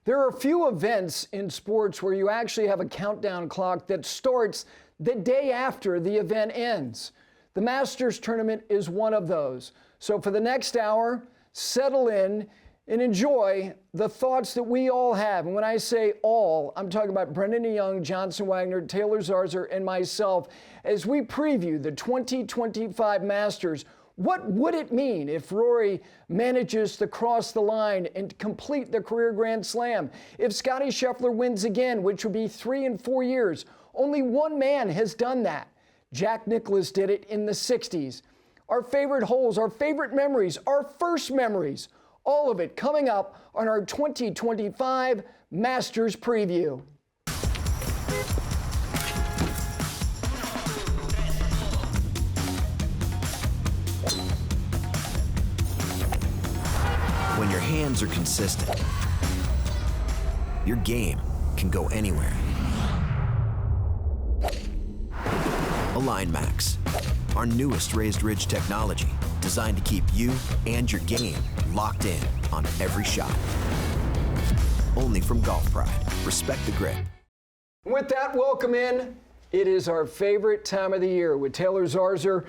There are few events in sports where you actually have a countdown clock that starts the day after the event ends. The Masters tournament is one of those. So for the next hour, settle in and enjoy the thoughts that we all have. And when I say all, I'm talking about Brendon and Jonge, Johnson Wagner, Taylor Zarzour, and myself as we preview the 2025 Masters. What would it mean if Rory manages to cross the line and complete the career Grand Slam? If Scottie Scheffler wins again, which would be 3 in 4 years, only one man has done that. Jack Nicklaus did it in the 60s. Our favorite holes, our favorite memories, our first memories, all of it coming up on our 2025 Masters preview. When your hands are consistent, your game can go anywhere. Align Max, our newest raised ridge technology, designed to keep you and your game locked in on every shot. Only from Golf Pride. Respect the grip. With that, welcome in. It is our favorite time of the year with Taylor Zarzour,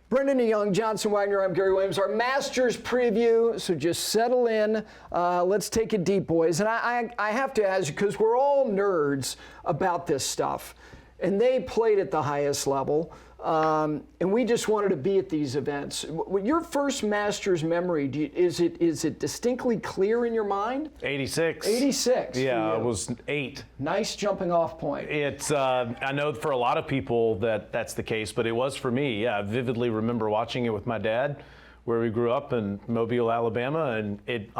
Brendon and Jonge, Johnson Wagner. I'm Gary Williams. Our Masters preview. So just settle in. Let's take it deep, boys. And I have to ask you, because we're all nerds about this stuff, and they played at the highest level. And we just wanted to be at these events. Your first Masters memory, is it distinctly clear in your mind? 86. 86. Yeah, it was 8. Nice jumping off point. It's I know for a lot of people that's the case, but it was for me. Yeah, I vividly remember watching it with my dad, where we grew up in Mobile, Alabama, and it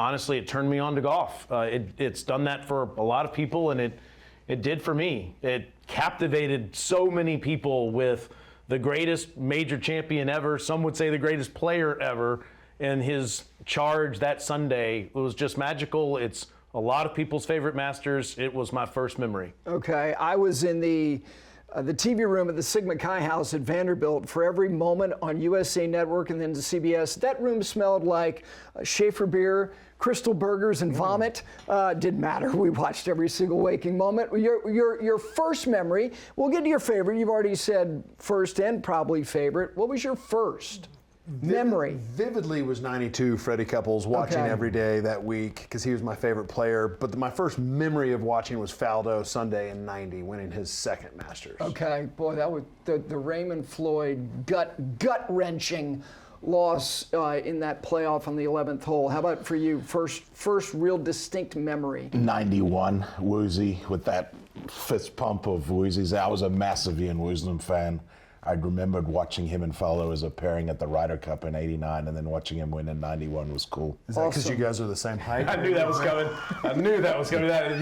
turned me on to golf. It's done that for a lot of people, and it did for me. It captivated so many people with the greatest major champion ever, some would say the greatest player ever, and his charge that Sunday was just magical. It's a lot of people's favorite Masters. It was my first memory. Okay, I was in the TV room at the Sigma Chi House at Vanderbilt for every moment on USA Network and then to CBS. That room smelled like Schaefer beer, Crystal burgers, and vomit. Didn't matter. We watched every single waking moment. Your first memory, we'll get to your favorite. You've already said first and probably favorite. What was your first memory? Vividly was 92, Freddie Couples, watching every day that week because he was my favorite player. But my first memory of watching was Faldo Sunday in 90, winning his second Masters. Okay, boy, that was the Raymond Floyd gut-wrenching loss in that playoff on the 11th hole. How about for you, first real distinct memory? 91, Woozy, with that fist pump of Woozy's. I was a massive Ian Woosnam fan. I remembered watching him and Faldo as a pairing at the Ryder Cup in 89, and then watching him win in 91 was cool. Is that because you guys are the same height? I knew that was coming.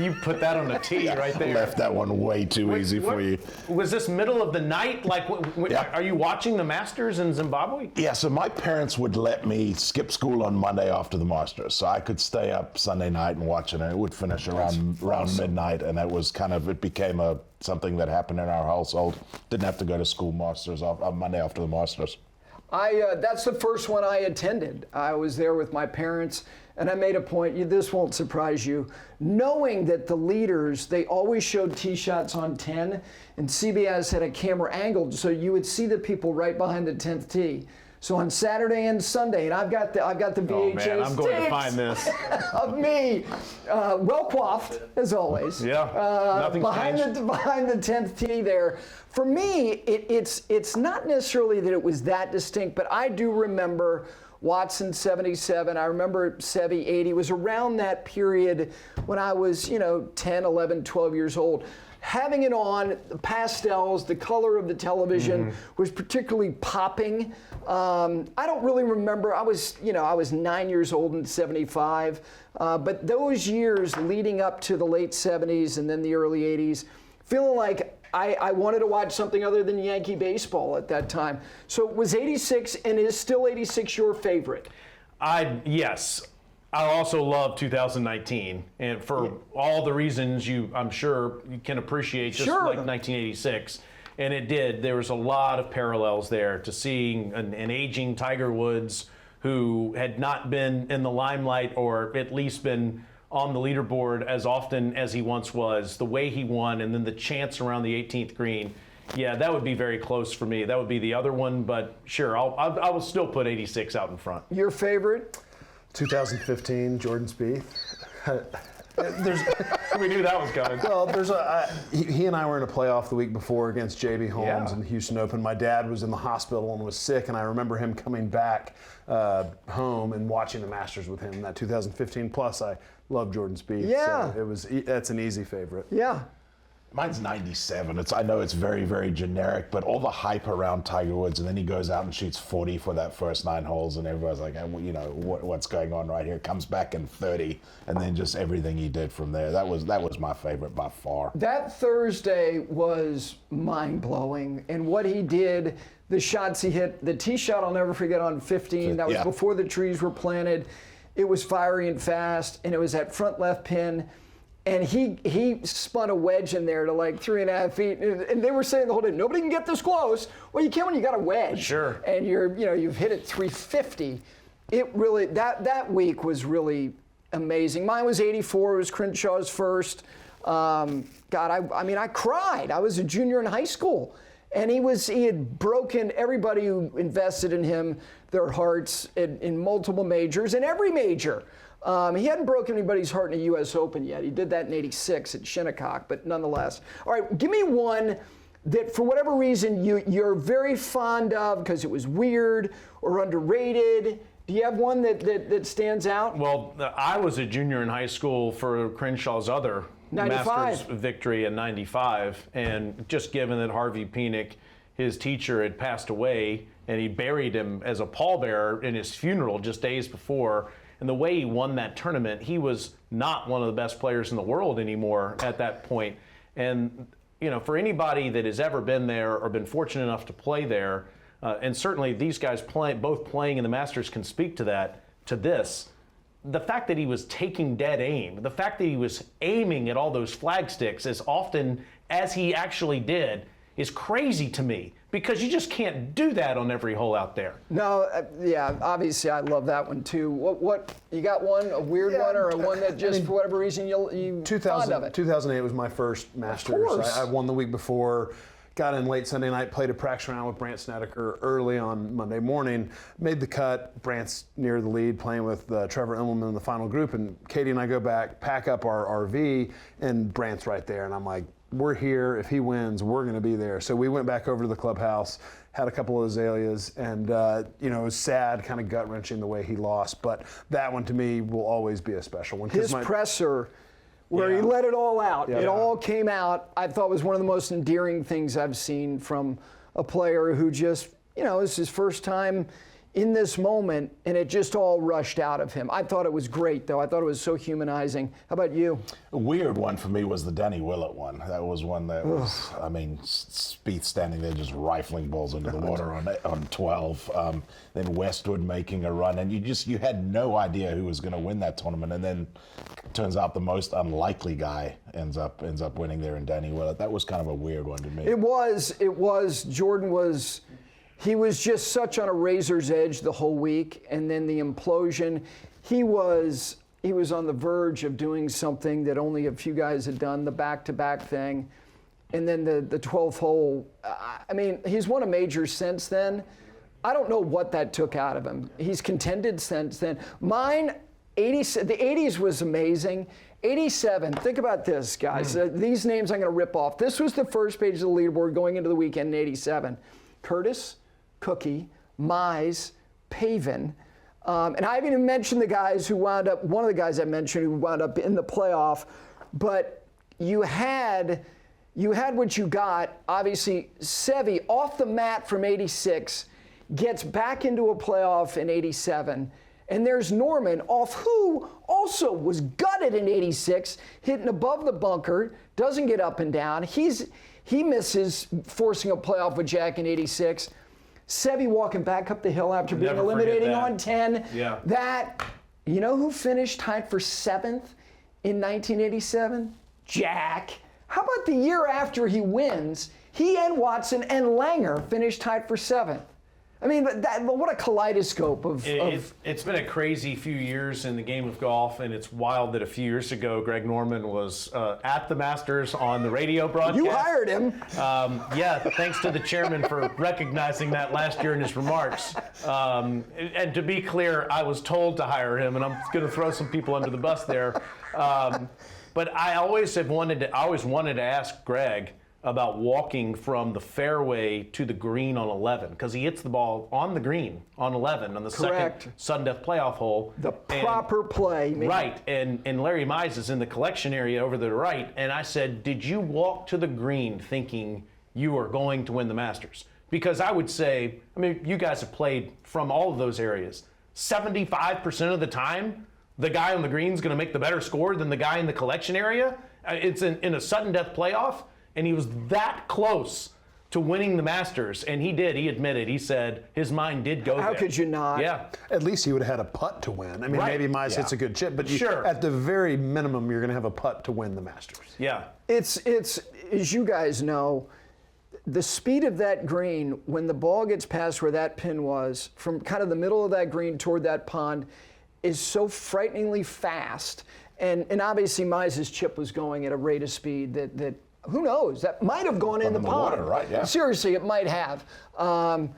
You put that on the tee right there. Left that one way too easy for you. Was this middle of the night? Are you watching the Masters in Zimbabwe? Yeah, so my parents would let me skip school on Monday after the Masters, so I could stay up Sunday night and watch it, and it would finish around midnight, and it became something that happened in our household. Didn't have to go to school Masters on Monday after the Masters. That's the first one I attended. I was there with my parents, and I made a point, this won't surprise you, knowing that the leaders, they always showed tee shots on 10, and CBS had a camera angled so you would see the people right behind the 10th tee. So on Saturday and Sunday, and I've got the VHS oh man, I'm going to find this of me, well coiffed as always. Yeah, nothing's changed. Behind the 10th tee there. For me, it's not necessarily that it was that distinct, but I do remember Watson 77. I remember Seve 80. It was around that period when I was 10, 11, 12 years old. Having it on, the pastels, the color of the television was particularly popping. I don't really remember. I was 9 years old in 75. But those years leading up to the late 70s and then the early 80s, feeling like I wanted to watch something other than Yankee baseball at that time. So was 86 and is still 86 your favorite? Yes. I also love 2019, and for all the reasons I'm sure you can appreciate, just like 1986. And it did. There was a lot of parallels there to seeing an aging Tiger Woods who had not been in the limelight or at least been on the leaderboard as often as he once was, the way he won, and then the chance around the 18th green. Yeah, that would be very close for me. That would be the other one, but sure, I will still put 86 out in front. Your favorite? 2015, Jordan Spieth. We knew that was coming. Well, he and I were in a playoff the week before against J.B. Holmes in the Houston Open. My dad was in the hospital and was sick, and I remember him coming back home and watching the Masters with him. That 2015. Plus, I love Jordan Spieth. Yeah. So that's an easy favorite. Yeah. Mine's 97. I know it's very, very generic, but all the hype around Tiger Woods, and then he goes out and shoots 40 for that first 9 holes, and everybody's like, you know, what's going on right here? Comes back in 30, and then just everything he did from there. That was my favorite by far. That Thursday was mind-blowing, and what he did, the shots he hit, the tee shot I'll never forget on 15. That was before the trees were planted. It was fiery and fast, and it was that front left pin. And he spun a wedge in there to like 3.5 feet, and they were saying the whole day, nobody can get this close. Well, you can when you got a wedge. Sure. And you've hit it 350. It really that week was really amazing. Mine was 84. It was Crenshaw's first. God, I cried. I was a junior in high school, and he had broken everybody who invested in him their hearts in multiple majors, in every major. He hadn't broken anybody's heart in a U.S. Open yet. He did that in '86 at Shinnecock, but nonetheless. All right, give me one that for whatever reason you're very fond of because it was weird or underrated. Do you have one that stands out? Well, I was a junior in high school for Crenshaw's other 95. Masters victory in '95, and just given that Harvey Penick, his teacher, had passed away, and he buried him as a pallbearer in his funeral just days before. And the way he won that tournament, he was not one of the best players in the world anymore at that point. And, you know, for anybody that has ever been there or been fortunate enough to play there, and certainly these guys both playing in the Masters can speak to that, to this, the fact that he was taking dead aim, the fact that he was aiming at all those flag sticks as often as he actually did is crazy to me, because you just can't do that on every hole out there. No, obviously I love that one too. What you got one, a weird one, or a one that just for whatever reason you fond of it? 2008 was my first Masters. I won the week before, got in late Sunday night, played a practice round with Brant Snedeker early on Monday morning, made the cut. Brant's near the lead, playing with Trevor Immelman in the final group, and Katie and I go back, pack up our RV, and Brant's right there, and I'm like, we're here. If he wins, we're going to be there. So we went back over to the clubhouse, had a couple of azaleas, and it was sad, kind of gut-wrenching the way he lost. But that one to me will always be a special one. His presser, where he let it all out. It all came out. I thought was one of the most endearing things I've seen from a player who just, it's his first time in this moment, and it just all rushed out of him. I thought it was great, though. I thought it was so humanizing. How about you? A weird one for me was the Danny Willett one. That was one that was, Spieth standing there just rifling balls into the water on 12. Then Westwood making a run, and you had no idea who was going to win that tournament. And then turns out the most unlikely guy ends up winning there in Danny Willett. That was kind of a weird one to me. It was. Jordan was. He was just such on a razor's edge the whole week, and then the implosion. He was on the verge of doing something that only a few guys had done, the back-to-back thing, and then the 12th hole. He's won a major since then. I don't know what that took out of him. He's contended since then. Mine, the 80s was amazing. 87, think about this, guys. These names I'm going to rip off. This was the first page of the leaderboard going into the weekend in 87. Curtis, Cookie, Mize, Pavin, and I haven't even mentioned the guys who wound up, one of the guys I mentioned who wound up in the playoff, but you had what you got. Obviously, Seve off the mat from 86, gets back into a playoff in 87, and there's Norman off who also was gutted in 86, hitting above the bunker, doesn't get up and down. He misses forcing a playoff with Jack in 86. Seve walking back up the hill after being eliminating on 10. Yeah. You know who finished tied for 7th in 1987? Jack. How about the year after he wins, he and Watson and Langer finished tied for 7th? I mean, what a kaleidoscope of. It's been a crazy few years in the game of golf, and it's wild that a few years ago, Greg Norman was at the Masters on the radio broadcast. You hired him. Yeah, thanks to the chairman for recognizing that last year in his remarks. And to be clear, I was told to hire him, and I'm going to throw some people under the bus there. But I always wanted to ask Greg about walking from the fairway to the green on 11, because he hits the ball on the green on 11 on the second sudden death playoff hole. The proper play. Maybe. Right, and Larry Mize is in the collection area over to the right, and I said, did you walk to the green thinking you were going to win the Masters? Because I would say, I mean, you guys have played from all of those areas. 75% of the time, the guy on the green is going to make the better score than the guy in the collection area. It's in a sudden death playoff. And he was that close to winning the Masters, and he did. He admitted. He said his mind did go there. How could you not? Yeah. At least he would have had a putt to win. I mean, maybe Mize hits a good chip, but at the very minimum, you're going to have a putt to win the Masters. Yeah. It's as you guys know, the speed of that green when the ball gets past where that pin was, from kind of the middle of that green toward that pond, is so frighteningly fast. And obviously Mize's chip was going at a rate of speed that who knows? That might have gone in the pond. Water, right? Yeah. Seriously, it might have.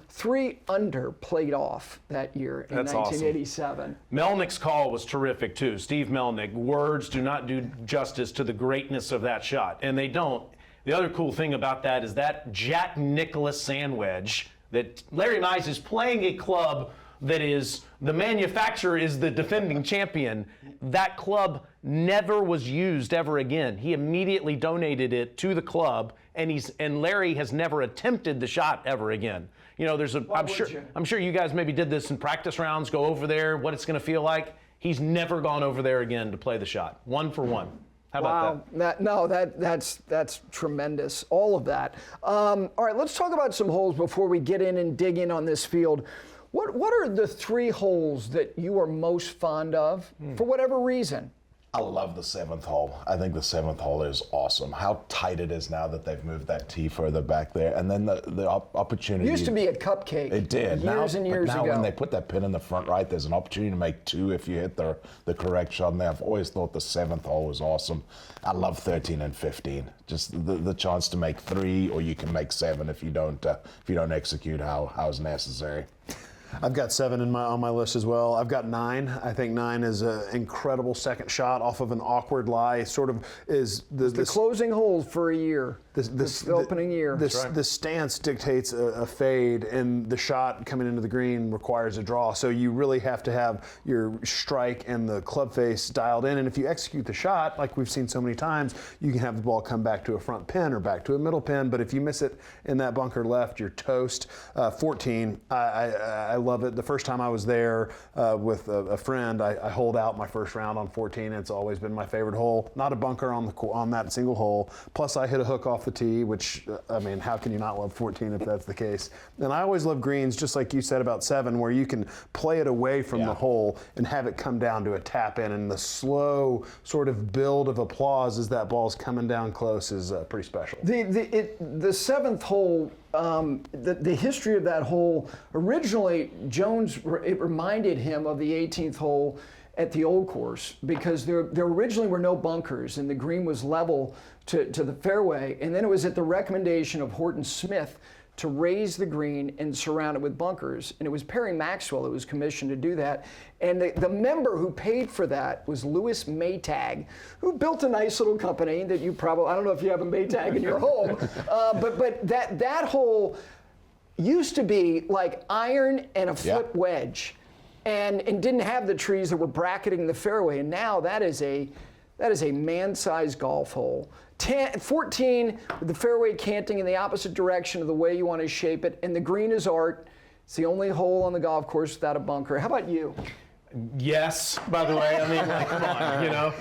3 under played off that year in 1987. Awesome. Melnick's call was terrific too. Steve Melnick. Words do not do justice to the greatness of that shot, and they don't. The other cool thing about that is that Jack Nicklaus sand wedge that Larry Mize is playing a club that is, the manufacturer is the defending champion. That club never was used ever again. He immediately donated it to the club, and Larry has never attempted the shot ever again. You know, I'm sure you guys maybe did this in practice rounds, go over there, what it's going to feel like. He's never gone over there again to play the shot. 1 for 1. How about that? That's tremendous. All of that. All right, let's talk about some holes before we get in and dig in on this field. What are the 3 holes that you are most fond of, for whatever reason? I love the 7th hole. I think the 7th hole is awesome. How tight it is now that they've moved that tee further back there. And then the opportunity. It used to be a cupcake. It did. Years and years ago. Now when they put that pin in the front right, there's an opportunity to make 2 if you hit the correct shot. And I've always thought the 7th hole was awesome. I love 13 and 15. Just the chance to make 3, or you can make 7 if you don't execute how is necessary. I've got 7 on my list as well. I've got 9. I think 9 is an incredible second shot off of an awkward lie. It sort of is the closing hole for a year. The opening year. The stance dictates a fade, and the shot coming into the green requires a draw. So you really have to have your strike and the club face dialed in. And if you execute the shot, like we've seen so many times, you can have the ball come back to a front pin or back to a middle pin. But if you miss it in that bunker left, you're toast. 14, I love it. The first time I was there with a friend, I holed out my first round on 14. It's always been my favorite hole. Not a bunker on that single hole. Plus, I hit a hook off the tee, which, I mean, how can you not love 14 if that's the case? And I always love greens, just like you said about 7, where you can play it away from the hole and have it come down to a tap in. And the slow sort of build of applause as that ball's coming down close is pretty special. The 7th hole, the history of that hole, originally Jones, it reminded him of the 18th hole at the old course, because there originally were no bunkers and the green was level to the fairway, and then it was at the recommendation of Horton Smith to raise the green and surround it with bunkers, and it was Perry Maxwell that was commissioned to do that, and the member who paid for that was Louis Maytag, who built a nice little company that you probably, I don't know if you have a Maytag in your home, but that hole used to be like iron and a foot wedge, and didn't have the trees that were bracketing the fairway, and now that is a man-sized golf hole. 14, with the fairway canting in the opposite direction of the way you want to shape it, and the green is art. It's the only hole on the golf course without a bunker. How about you? Yes, by the way. I mean, like, come on, you know.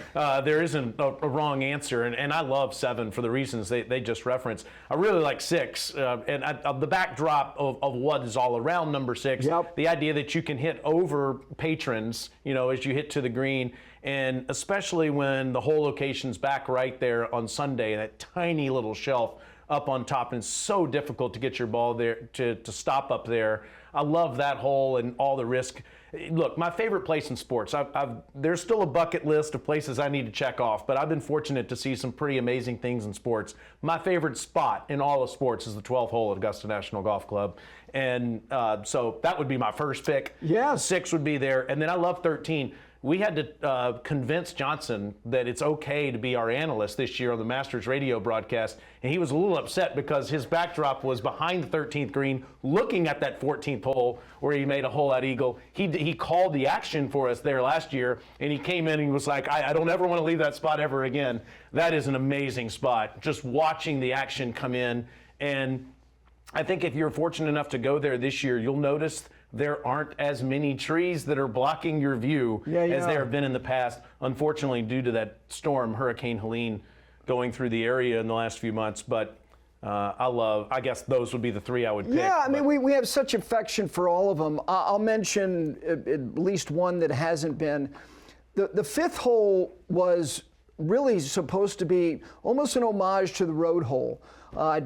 There isn't a wrong answer, and I love 7 for the reasons they just referenced. I really like 6, and the backdrop of what is all around number 6, the idea that you can hit over patrons, you know, as you hit to the green, and especially when the hole location's back right there on Sunday, that tiny little shelf up on top, and it's so difficult to get your ball there to stop up there. I love that hole and all the risk. Look, my favorite place in sports, there's still a bucket list of places I need to check off, but I've been fortunate to see some pretty amazing things in sports. My favorite spot in all of sports is the 12th hole at Augusta National Golf Club. And so that would be my first pick. Yeah. 6 would be there. And then I love 13. We had to convince Johnson that it's okay to be our analyst this year on the Masters radio broadcast, and he was a little upset because his backdrop was behind the 13th green, looking at that 14th hole where he made a hole-out eagle. He called the action for us there last year, and he came in and he was like, I don't ever want to leave that spot ever again. That is an amazing spot, just watching the action come in. And I think if you're fortunate enough to go there this year, you'll notice there aren't as many trees that are blocking your view as there have been in the past, unfortunately, due to that storm, Hurricane Helene, going through the area in the last few months. But I guess those would be the 3 I would pick. Yeah, I mean, we have such affection for all of them. I'll mention at least one that hasn't been. The 5th hole was really supposed to be almost an homage to the road hole.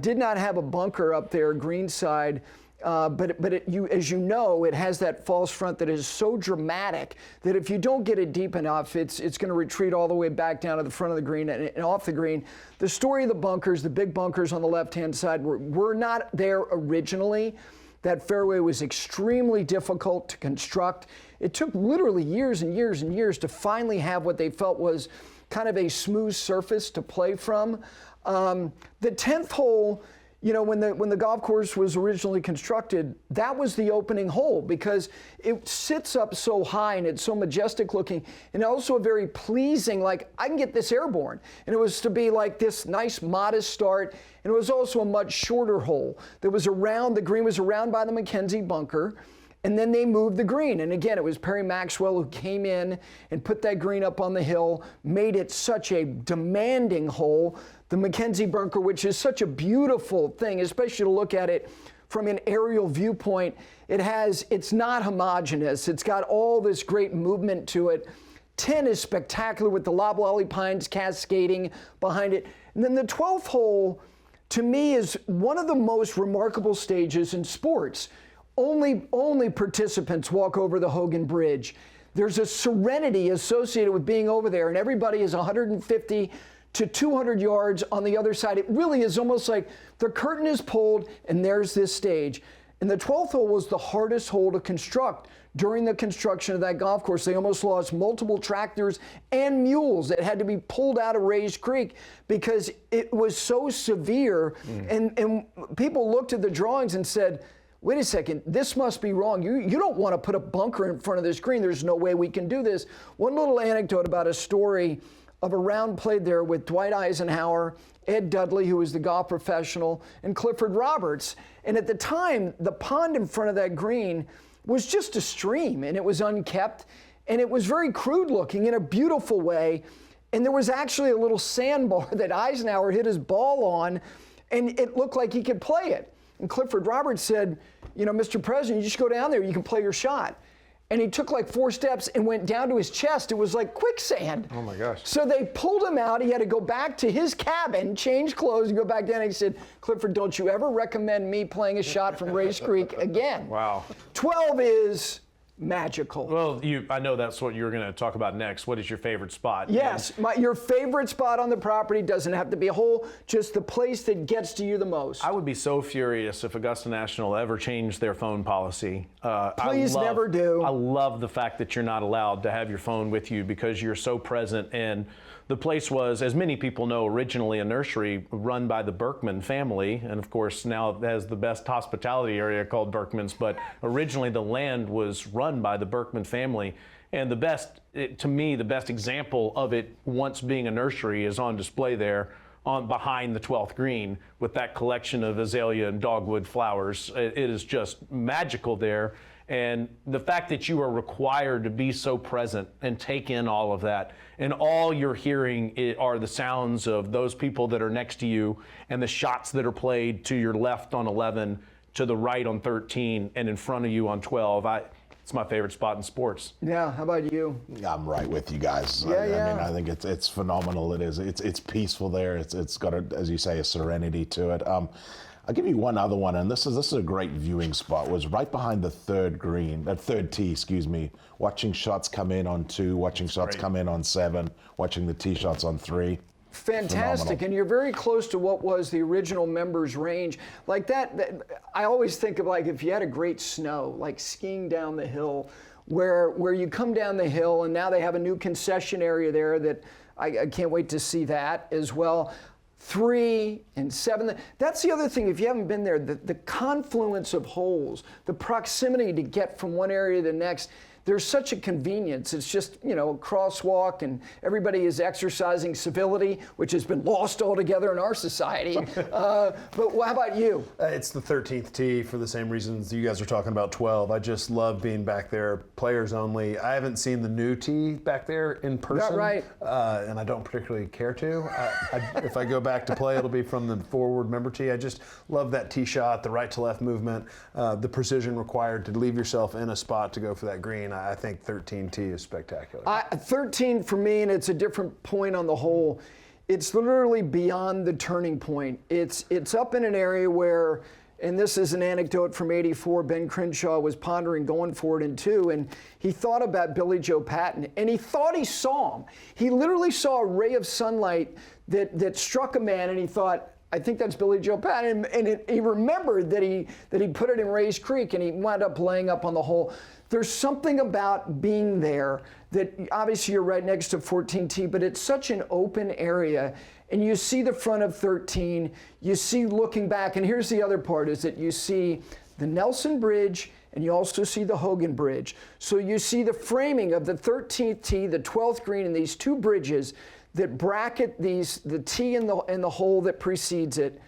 Did not have a bunker up there, greenside. But as you know, it has that false front that is so dramatic that if you don't get it deep enough, it's going to retreat all the way back down to the front of the green and off the green. The story of the bunkers, the big bunkers on the left-hand side, were not there originally. That fairway was extremely difficult to construct. It took literally years and years and years to finally have what they felt was kind of a smooth surface to play from. The 10th hole, you know, when the golf course was originally constructed, that was the opening hole because it sits up so high and it's so majestic looking and also a very pleasing, like, I can get this airborne. And it was to be like this nice modest start. And it was also a much shorter hole that was around, the green was around by the Mackenzie bunker. And then they moved the green. And again, it was Perry Maxwell who came in and put that green up on the hill, made it such a demanding hole. The Mackenzie bunker, which is such a beautiful thing, especially to look at it from an aerial viewpoint. It's not homogeneous. It's got all this great movement to it. 10 is spectacular with the loblolly pines cascading behind it. And then the 12th hole, to me, is one of the most remarkable stages in sports. Only participants walk over the Hogan Bridge. There's a serenity associated with being over there, and everybody is 150 to 200 yards on the other side. It really is almost like the curtain is pulled, and there's this stage. And the 12th hole was the hardest hole to construct during the construction of that golf course. They almost lost multiple tractors and mules that had to be pulled out of Raised Creek because it was so severe. And people looked at the drawings and said, wait a second, this must be wrong. You don't want to put a bunker in front of this green. There's no way we can do this. One little anecdote about a story of a round played there with Dwight Eisenhower, Ed Dudley, who was the golf professional, and Clifford Roberts. And at the time, the pond in front of that green was just a stream, and it was unkept, and it was very crude looking in a beautiful way. And there was actually a little sandbar that Eisenhower hit his ball on, and it looked like he could play it. And Clifford Roberts said, you know, Mr. President, you just go down there, you can play your shot. And he took like 4 steps and went down to his chest. It was like quicksand. Oh my gosh. So they pulled him out. He had to go back to his cabin, change clothes, and go back down. And he said, Clifford, don't you ever recommend me playing a shot from Raised Creek again. Wow. 12 is magical. Well, I know that's what you're going to talk about next. What is your favorite spot? Yes, your favorite spot on the property doesn't have to be a hole, just the place that gets to you the most. I would be so furious if Augusta National ever changed their phone policy. Please never do. I love the fact that you're not allowed to have your phone with you because you're so present. And the place was, as many people know, originally a nursery run by the Berkman family, and of course now it has the best hospitality area called Berkman's, but originally the land was run by the Berkman family. And to me, the best example of it once being a nursery is on display there behind the 12th green with that collection of azalea and dogwood flowers. It is just magical there. And the fact that you are required to be so present and take in all of that, and all you're hearing are the sounds of those people that are next to you and the shots that are played to your left on 11, to the right on 13, and in front of you on 12. it's my favorite spot in sports. Yeah, how about you? I'm right with you guys. Yeah, I yeah. mean, I think it's phenomenal. It's peaceful there. It's got as you say, a serenity to it. I'll give you one other one, and this is a great viewing spot. Was right behind the third tee, excuse me. Watching shots come in on 2, watching shots come in on 7, watching the tee shots on 3. Fantastic. Phenomenal. And you're very close to what was the original members range. Like that, I always think of like if you had a great snow, like skiing down the hill, where you come down the hill and now they have a new concession area there that I can't wait to see that as well. 3 and 7. That's the other thing, if you haven't been there, the confluence of holes, the proximity to get from one area to the next, there's such a convenience. It's just, a crosswalk, and everybody is exercising civility, which has been lost altogether in our society. But how about you? It's the 13th tee for the same reasons you guys are talking about 12. I just love being back there, players only. I haven't seen the new tee back there in person. Right. And I don't particularly care to. If I go back to play, it'll be from the forward member tee. I just love that tee shot, the right to left movement, the precision required to leave yourself in a spot to go for that green. I think 13T is spectacular. 13 for me, and it's a different point on the hole. It's literally beyond the turning point. It's up in an area where, and this is an anecdote from '84, Ben Crenshaw was pondering going for it in 2, and he thought about Billy Joe Patton, and he thought he saw him. He literally saw a ray of sunlight that struck a man, and he thought, I think that's Billy Joe Patton, and he remembered that he put it in Rays Creek, and he wound up laying up on the hole. There's something about being there that obviously you're right next to 14T, but it's such an open area, and you see the front of 13, you see looking back, and here's the other part, is that you see the Nelson Bridge, and you also see the Hogan Bridge. So you see the framing of the 13th tee, the 12th green, and these 2 bridges that bracket the tee and the hole that precedes it.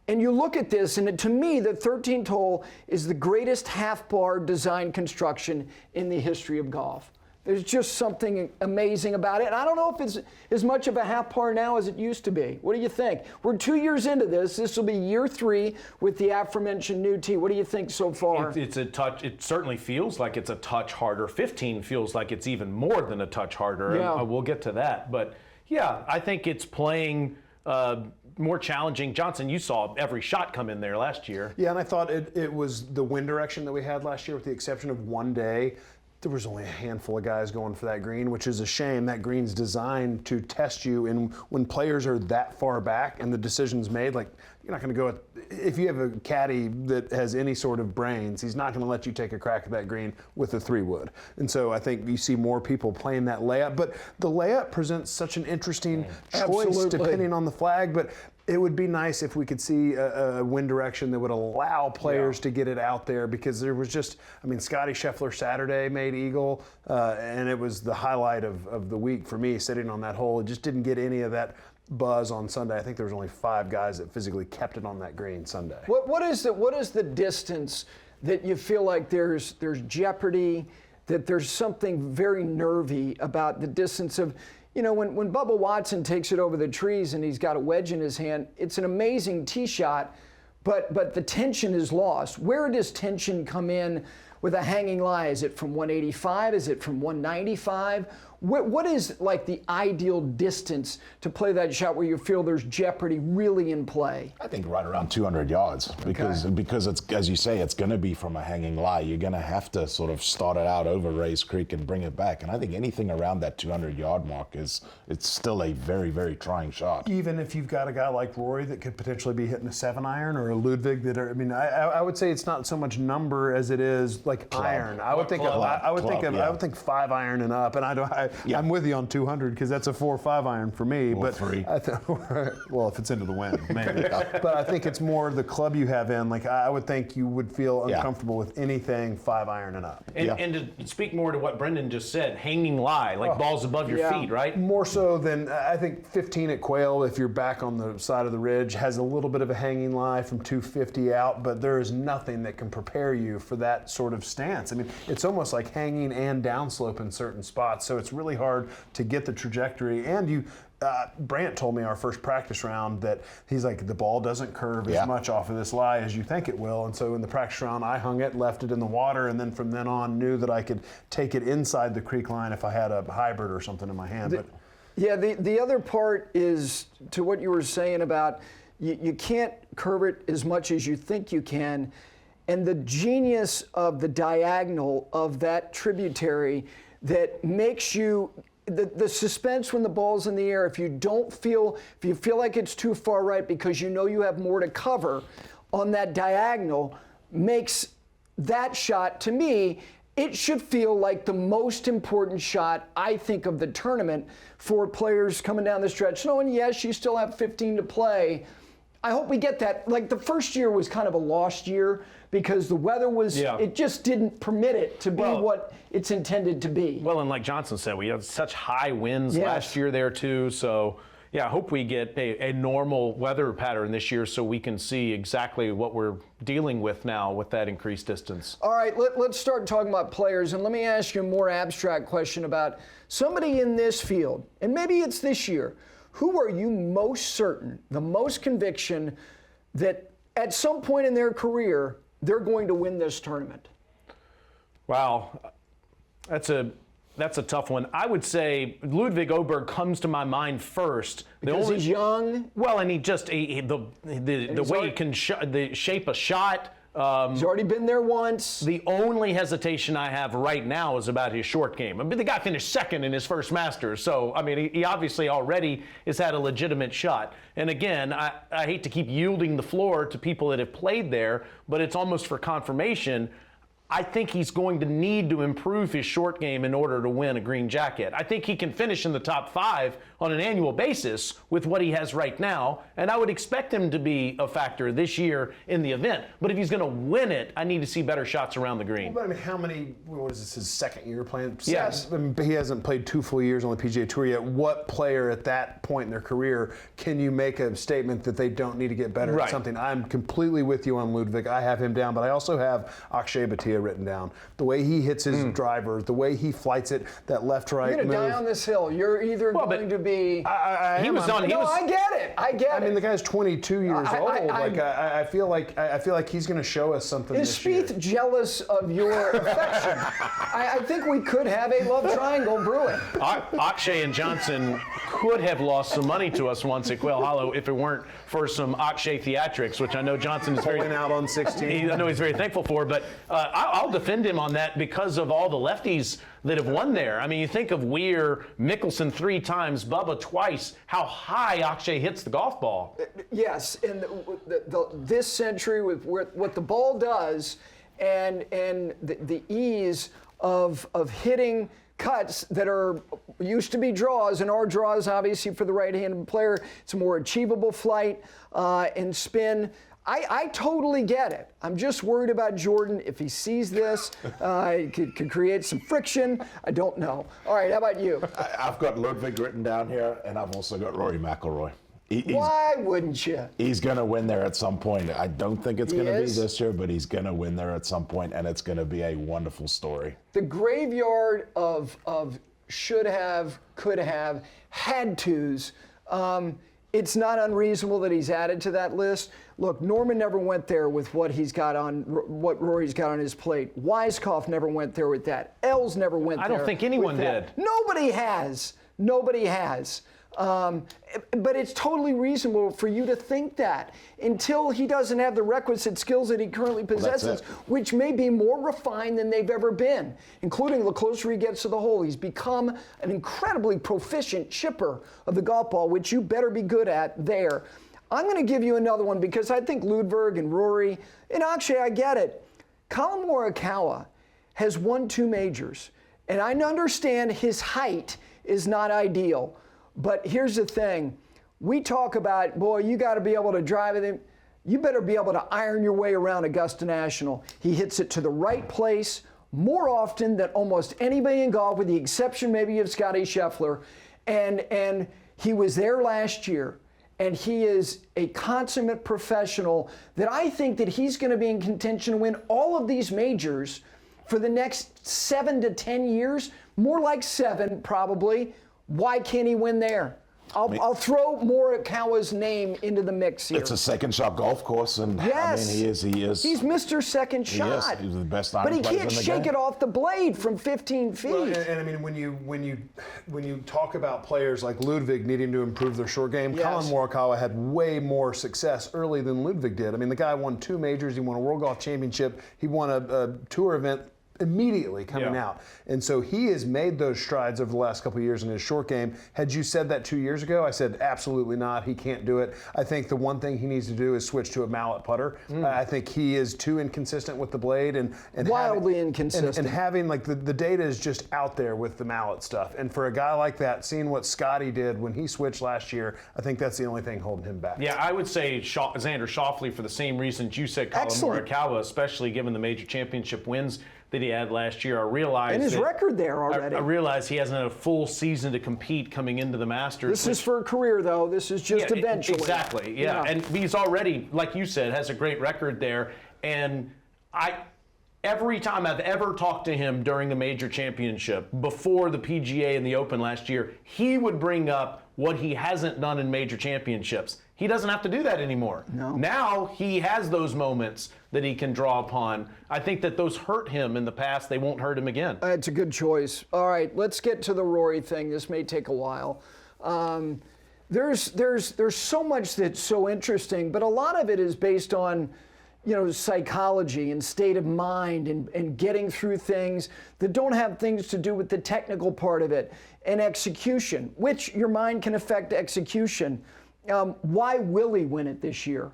And you look at this, and to me, the 13th hole is the greatest half-bar design construction in the history of golf. There's just something amazing about it. And I don't know if it's as much of a half-par now as it used to be. What do you think? We're 2 years into this. This will be year 3 with the aforementioned new tee. What do you think so far? It's a touch. It certainly feels like it's a touch harder. 15 feels like it's even more than a touch harder. Yeah. And we'll get to that. But yeah, I think it's playing more challenging. Johnson, you saw every shot come in there last year. Yeah, and I thought it was the wind direction that we had last year, with the exception of one day. There was only a handful of guys going for that green, which is a shame. That green's designed to test you, and when players are that far back and the decision's made, like, you're not going to go if you have a caddy that has any sort of brains, he's not going to let you take a crack at that green with a 3-wood. And so I think you see more people playing that layup, but the layup presents such an interesting choice Absolutely. depending on the flag. But it would be nice if we could see a wind direction that would allow players to get it out there, because there was just, Scotty Scheffler Saturday made eagle, and it was the highlight of the week for me, sitting on that hole. It just didn't get any of that buzz on Sunday. I think there was only 5 guys that physically kept it on that green Sunday. What is the distance that you feel like there's jeopardy, that there's something very nervy about the distance of, when Bubba Watson takes it over the trees and he's got a wedge in his hand, it's an amazing tee shot, but the tension is lost. Where does tension come in with a hanging lie? Is it from 185? Is it from 195? What is like the ideal distance to play that shot where you feel there's jeopardy really in play? I think right around 200 yards, because it's, as you say, it's going to be from a hanging lie. You're going to have to sort of start it out over Rays Creek and bring it back. And I think anything around that 200-yard mark it's still a very, very trying shot. Even if you've got a guy like Rory that could potentially be hitting a 7-iron, or a Ludwig that are, I would say it's not so much number as it is like iron. I would think 5-iron and up, and I'm with you on 200 because that's a 4 or 5-iron for me. Or but 3. Well, if it's into the wind, maybe. But I think it's more the club you have in. Like, I would think you would feel uncomfortable with anything 5-iron and up. And to speak more to what Brendon just said, hanging lie, like balls above your feet, right? More so than, I think 15 at Quail, if you're back on the side of the ridge, has a little bit of a hanging lie from 250 out, but there is nothing that can prepare you for that sort of stance. It's almost like hanging and downslope in certain spots, so it's really hard to get the trajectory. And Brant told me our first practice round that he's like, the ball doesn't curve as much off of this lie as you think it will. And so in the practice round, I hung it, left it in the water, and then from then on knew that I could take it inside the creek line if I had a hybrid or something in my hand. The other part is to what you were saying about you can't curve it as much as you think you can. And the genius of the diagonal of that tributary that makes you, the suspense when the ball's in the air, if you feel like it's too far right because you know you have more to cover on that diagonal, makes that shot, to me, it should feel like the most important shot, I think, of the tournament for players coming down the stretch. Knowing, yes, you still have 15 to play. I hope we get that. Like, the first year was kind of a lost year because the weather was, it just didn't permit it to be what it's intended to be. Well, and like Johnson said, we had such high winds last year there too. So, yeah, I hope we get a normal weather pattern this year so we can see exactly what we're dealing with now with that increased distance. All right, let's start talking about players. And let me ask you a more abstract question about somebody in this field, and maybe it's this year. Who are you most certain, the most conviction that at some point in their career, they're going to win this tournament? Wow, that's a tough one. I would say Ludwig Åberg comes to my mind first. Because he's young? Well, and the way he can shape a shot. He's already been there once. The only hesitation I have right now is about his short game. I mean, the guy finished second in his first Masters, so I mean, he obviously already has had a legitimate shot. And again, I hate to keep yielding the floor to people that have played there, but it's almost for confirmation. I think he's going to need to improve his short game in order to win a green jacket. I think he can finish in the top 5 on an annual basis with what he has right now, and I would expect him to be a factor this year in the event. But if he's going to win it, I need to see better shots around the green. Well, but I mean, what is this, his second year playing? Yes. I mean, he hasn't played 2 full years on the PGA Tour yet. What player at that point in their career can you make a statement that they don't need to get better at something? I'm completely with you on Ludwig. I have him down, but I also have Akshay Bhatia written down. The way he hits his driver, the way he flights it, that left-right move. You're going to die on this hill. You're either going to be... I get it. I mean, the guy's 22 years old. I feel like he's going to show us something this year. Is Spieth jealous of your affection? I think we could have a love triangle brewing. Akshay and Johnson could have lost some money to us once at Quail Hollow if it weren't for some Akshay theatrics, which I know Johnson is very out on 16. I know he's very thankful for, but I'll defend him on that because of all the lefties that have won there. I mean, you think of Weir, Mickelson 3 times, Bubba twice, how high Akshay hits the golf ball. Yes, and this century with what the ball does and the ease of hitting cuts that used to be draws, and are draws obviously for the right-handed player. It's a more achievable flight and spin. I totally get it. I'm just worried about Jordan. If he sees this, it could create some friction. I don't know. All right, how about you? I've got Ludwig written down here, and I've also got Rory McIlroy. Why wouldn't you? He's going to win there at some point. I don't think it's going to be this year, but he's going to win there at some point, and it's going to be a wonderful story. The graveyard of should have, could have, had tos. It's not unreasonable that he's added to that list. Look, Norman never went there with what Rory's got on his plate. Weiskopf never went there with that. Els never went there. I don't think anyone did. Nobody has. Nobody has. But it's totally reasonable for you to think that until he doesn't have the requisite skills that he currently possesses, which may be more refined than they've ever been, including the closer he gets to the hole. He's become an incredibly proficient chipper of the golf ball, which you better be good at there. I'm going to give you another one because I think Ludwig and Rory, and Akshay, I get it. Colin Morikawa has won 2 majors, and I understand his height is not ideal. But here's the thing. We talk about, boy, you got to be able to drive it. You better be able to iron your way around Augusta National. He hits it to the right place more often than almost anybody in golf, with the exception maybe of Scottie Scheffler. And he was there last year. And he is a consummate professional that I think that he's going to be in contention to win all of these majors for the next 7 to 10 years. More like 7, probably. Why can't he win there? I'll throw Morikawa's name into the mix here. It's a second shot golf course, and yes. I mean, he is. He's Mr. Second Shot. He is. He's the best iron But he players can't in the shake game. it off the blade from 15 feet. Well, and I mean, when you talk about players like Ludwig needing to improve their short game, Yes. Colin Morikawa had way more success early than Ludwig did. I mean, the guy won 2 majors. He won a World Golf Championship. He won a tour event immediately coming out. And so he has made those strides over the last couple of years in his short game. Had you said that 2 years ago, I said absolutely not. He can't do it. I think the one thing he needs to do is switch to a mallet putter. I think he is too inconsistent with the blade and Wildly inconsistent. And having like the data is just out there with the mallet stuff. And for a guy like that, seeing what Scotty did when he switched last year, I think that's the only thing holding him back. Yeah, I would say Xander Schauffele for the same reasons you said Colin Excellent. Morikawa, especially given the major championship wins that he had last year. I realize and his record there already. I realize he hasn't had a full season to compete coming into the Masters. This is for a career, though. This is just eventually. Exactly, yeah. And he's already, like you said, has a great record there. And every time I've ever talked to him during a major championship, before the PGA and the Open last year, he would bring up what he hasn't done in major championships. He doesn't have to do that anymore. No. Now he has those moments that he can draw upon. I think that those hurt him in the past. They won't hurt him again. It's a good choice. All right, let's get to the Rory thing. This may take a while. There's so much that's so interesting, but a lot of it is based on, psychology and state of mind and getting through things that don't have things to do with the technical part of it and execution, which your mind can affect execution. Why will he win it this year?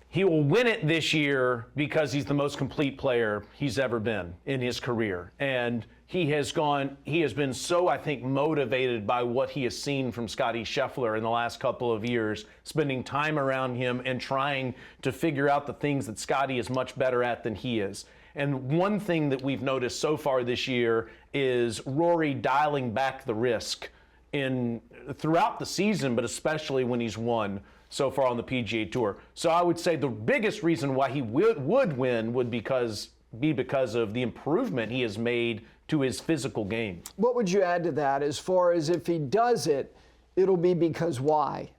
He will win it this year because he's the most complete player he's ever been in his career. And he has been so, I think, motivated by what he has seen from Scotty Scheffler in the last couple of years, spending time around him and trying to figure out the things that Scotty is much better at than he is. And one thing that we've noticed so far this year is Rory dialing back the risk throughout the season, but especially when he's won so far on the PGA Tour. So I would say the biggest reason why he would win would be because of the improvement he has made to his physical game. What would you add to that as far as if he does it, it'll be because why?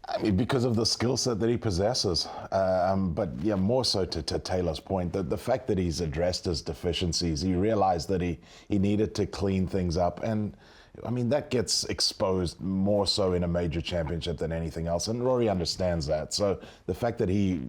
I mean, because of the skill set that he possesses. But yeah, more so to Taylor's point, the fact that he's addressed his deficiencies, he realized that he needed to clean things up. And I mean, that gets exposed more so in a major championship than anything else. And Rory understands that. So the fact that he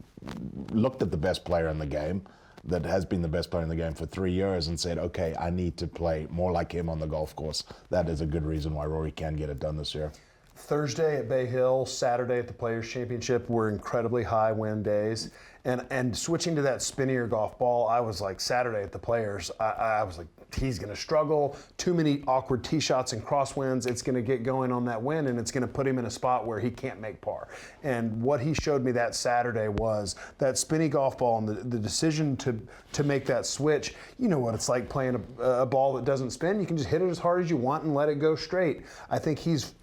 looked at the best player in the game, that has been the best player in the game for 3 years, and said, okay, I need to play more like him on the golf course. That is a good reason why Rory can get it done this year. Thursday at Bay Hill, Saturday at the Players Championship were incredibly high wind days. And switching to that spinnier golf ball, I was like, Saturday at the Players, I was like, he's going to struggle. Too many awkward tee shots and crosswinds. It's going to get going on that wind, and it's going to put him in a spot where he can't make par. And what he showed me that Saturday was that spinny golf ball and the decision to make that switch. You know what it's like playing a ball that doesn't spin. You can just hit it as hard as you want and let it go straight. I think he's,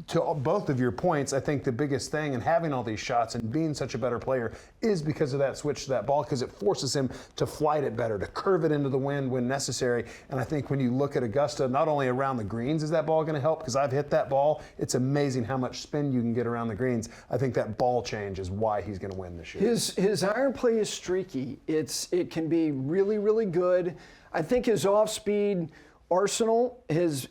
to both of your points, I think the biggest thing in having all these shots and being such a better player is because of that switch to that ball, because it forces him to flight it better, to curve it into the wind when necessary. And I think when you look at Augusta, not only around the greens is that ball going to help, because I've hit that ball. It's amazing how much spin you can get around the greens. I think that ball change is why he's going to win this year. His iron play is streaky. It can be really, really good. I think his off-speed arsenal has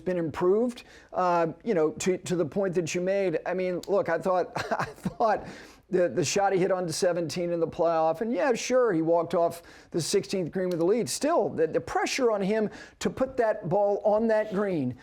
been improved, to the point that you made. I mean, look, I thought the shot he hit on the 17 in the playoff, and yeah, sure, he walked off the 16th green with the lead. Still, the pressure on him to put that ball on that green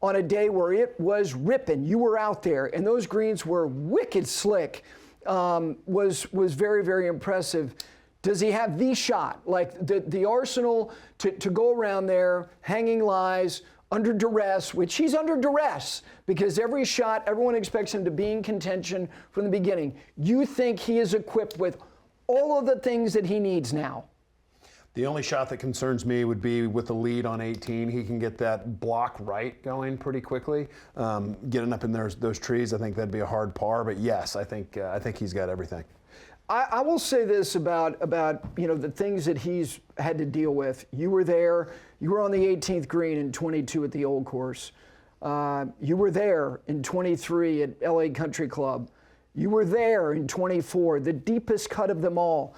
on a day where it was ripping, you were out there, and those greens were wicked slick, was very, very impressive. Does he have the shot, like the arsenal to go around there, hanging lies, under duress, which he's under duress because every shot, everyone expects him to be in contention from the beginning. You think he is equipped with all of the things that he needs now? The only shot that concerns me would be with the lead on 18. He can get that block right going pretty quickly. Getting up in those trees, I think that'd be a hard par. But yes, I think he's got everything. I will say this about the things that he's had to deal with. You were there. You were on the 18th green in 22 at the Old Course. You were there in 23 at LA Country Club. You were there in 24, the deepest cut of them all.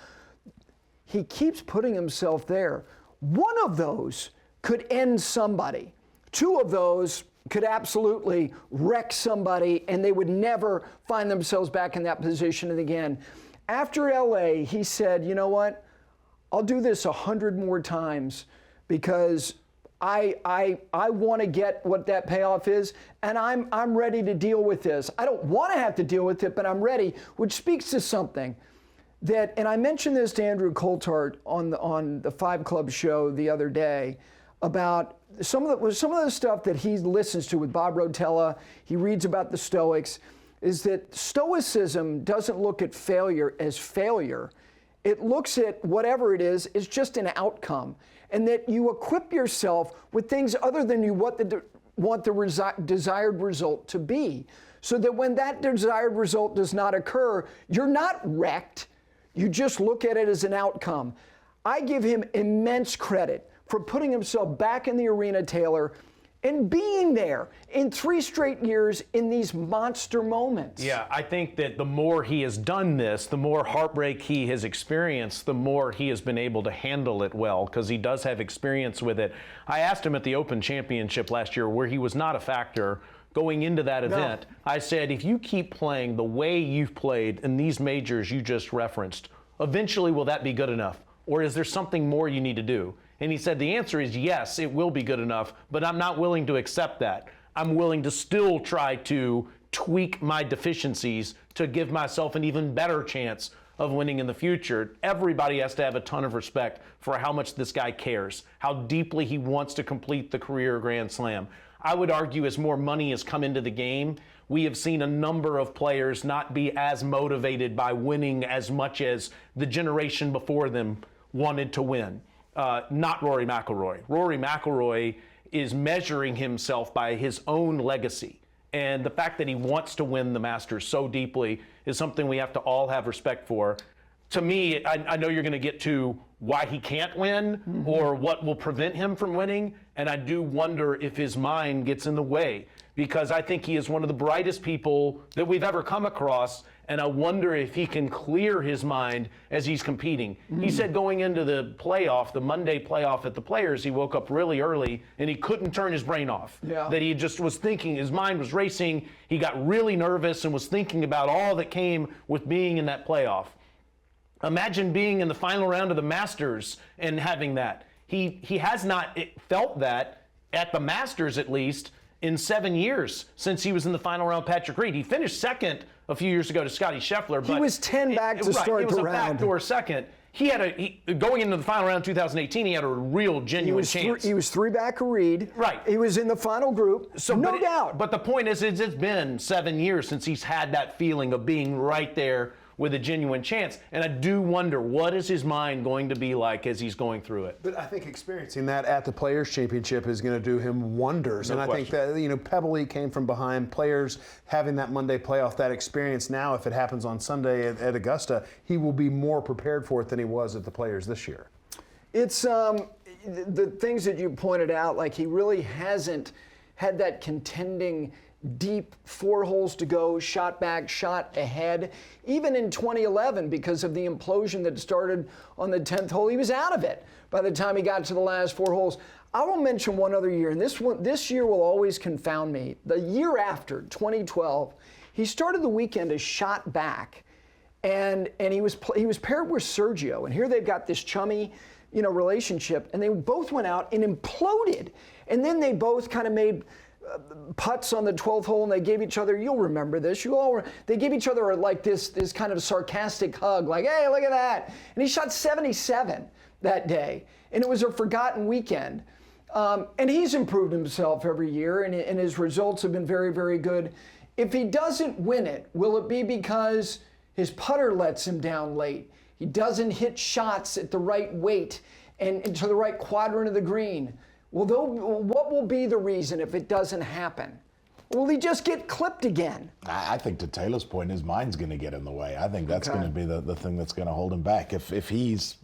He keeps putting himself there. One of those could end somebody. Two of those could absolutely wreck somebody, and they would never find themselves back in that position again. After LA, he said, you know what? I'll do this 100 more times because I want to get what that payoff is, and I'm ready to deal with this. I don't want to have to deal with it, but I'm ready, which speaks to something that, and I mentioned this to Andrew Coulthard on the 5 Club show the other day about some of the stuff that he listens to with Bob Rotella. He reads about the Stoics, is that Stoicism doesn't look at failure as failure. It looks at whatever it is just an outcome, and that you equip yourself with things other than you want the desired result to be, so that when that desired result does not occur, you're not wrecked. You just look at it as an outcome. I give him immense credit for putting himself back in the arena, Taylor, and being there in 3 straight years in these monster moments. Yeah, I think that the more he has done this, the more heartbreak he has experienced, the more he has been able to handle it well, because he does have experience with it. I asked him at the Open Championship last year, where he was not a factor going into that event. I said, if you keep playing the way you've played in these majors you just referenced, eventually will that be good enough? Or is there something more you need to do? And he said, the answer is yes, it will be good enough, but I'm not willing to accept that. I'm willing to still try to tweak my deficiencies to give myself an even better chance of winning in the future. Everybody has to have a ton of respect for how much this guy cares, how deeply he wants to complete the career Grand Slam. I would argue as more money has come into the game, we have seen a number of players not be as motivated by winning as much as the generation before them wanted to win. Not Rory McIlroy. Rory McIlroy is measuring himself by his own legacy. And the fact that he wants to win the Masters so deeply is something we have to all have respect for. To me, I know you're going to get to why he can't win or what will prevent him from winning. And I do wonder if his mind gets in the way, because I think he is one of the brightest people that we've ever come across. And I wonder if he can clear his mind as he's competing. He said going into the playoff, the Monday playoff at the Players, he woke up really early and he couldn't turn his brain off. Yeah. That he just was thinking, his mind was racing. He got really nervous and was thinking about all that came with being in that playoff. Imagine being in the final round of the Masters and having that. He has not felt that, at the Masters at least, in 7 years since he was in the final round. Patrick Reed, he finished second a few years ago to Scotty Scheffler, but he was 10 back to start the round. It was a backdoor second. He had going into the final round in 2018, he had a real genuine chance. He was 3 back of Reed. Right. He was in the final group, so no doubt. But the point is, it's been 7 years since he's had that feeling of being right there with a genuine chance. And I do wonder, what is his mind going to be like as he's going through it? But I think experiencing that at the Players Championship is going to do him wonders. No and question. I think that, Pebble came from behind. Players having that Monday playoff, that experience now, if it happens on Sunday at Augusta, he will be more prepared for it than he was at the Players this year. It's the things that you pointed out, like he really hasn't had that contending deep 4 holes to go, shot back, shot ahead. Even in 2011, because of the implosion that started on the 10th hole, he was out of it by the time he got to the last 4 holes. I will mention one other year, and this year will always confound me. The year after, 2012, he started the weekend as shot back, and he was paired with Sergio, and here they've got this chummy, relationship, and they both went out and imploded, and then they both kind of made putts on the 12th hole, and they gave each other, you'll remember this, they gave each other like this kind of sarcastic hug, like, hey, look at that. And he shot 77 that day, and it was a forgotten weekend. And he's improved himself every year, and his results have been very, very good. If he doesn't win it, will it be because his putter lets him down late? He doesn't hit shots at the right weight and into the right quadrant of the green. Well, what will be the reason if it doesn't happen? Will he just get clipped again? I think, to Taylor's point, his mind's going to get in the way. I think that's going to be the thing that's going to hold him back. If he's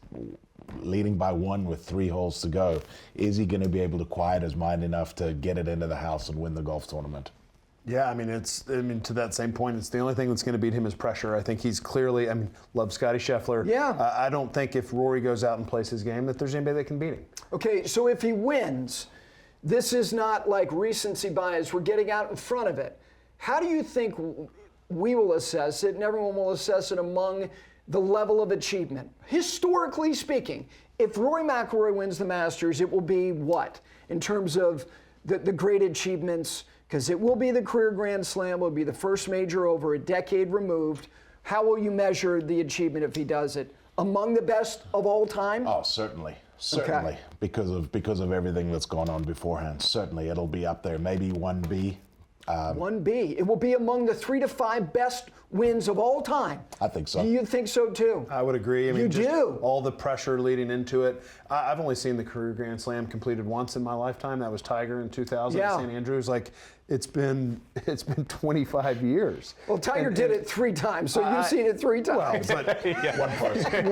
leading by 1 with 3 holes to go. Is he going to be able to quiet his mind enough to get it into the house and win the golf tournament? Yeah, to that same point, it's the only thing that's going to beat him is pressure. I think he's clearly, love Scotty Scheffler. Yeah. I don't think if Rory goes out and plays his game that there's anybody that can beat him. Okay, so if he wins, this is not like recency bias. We're getting out in front of it. How do you think we will assess it, and everyone will assess it among the level of achievement? Historically speaking, if Rory McIlroy wins the Masters, it will be what? In terms of the great achievements, because it will be the career Grand Slam, it will be the first major over a decade removed. How will you measure the achievement if he does it? Among the best of all time? Oh, certainly. Okay. Because of everything that's gone on beforehand. Certainly, it'll be up there. Maybe 1B. 1B. It will be among the 3 to 5 best wins of all time. I think so. You think so too? I would agree. You just do? All the pressure leading into it. I've only seen the career Grand Slam completed once in my lifetime. That was Tiger in 2000 at St. Andrews. It's been 25 years. Well, Tiger did it 3 times, so you've seen it 3 times. Well, but One person.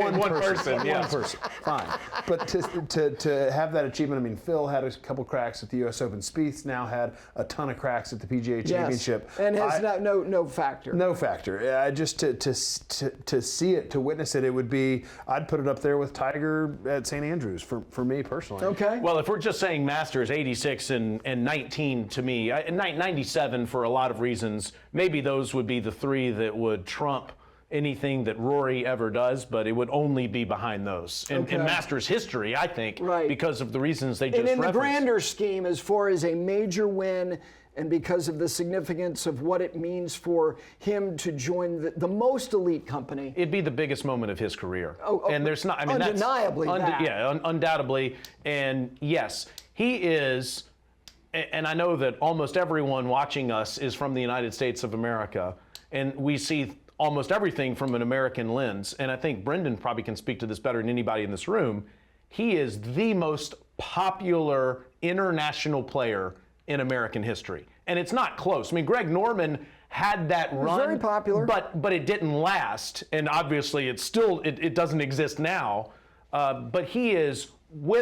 One person. Fine. But to have that achievement, Phil had a couple cracks at the U.S. Open. Spieth now had a ton of cracks at the PGA Championship. And has no factor. No factor. Just to see it, to witness it, it would be, I'd put it up there with Tiger at St. Andrews for me personally. Okay. Well, if we're just saying Masters, 86 and 19 to me, 97 for a lot of reasons, maybe those would be the 3 that would trump anything that Rory ever does, but it would only be behind those. In Masters history, I think, because of the reasons they just referenced. And in the referenced. grander scheme, as far as a major win, and because of the significance of what it means for him to join the most elite company. It'd be the biggest moment of his career. And there's not, undeniably that. Yeah, undoubtedly. And yes, he is, and I know that almost everyone watching us is from the United States of America, and we see almost everything from an American lens. And I think Brendon probably can speak to this better than anybody in this room. He is the most popular international player in American history. And it's not close. Greg Norman had that run. Very popular. But it didn't last. And obviously it doesn't exist now. But he is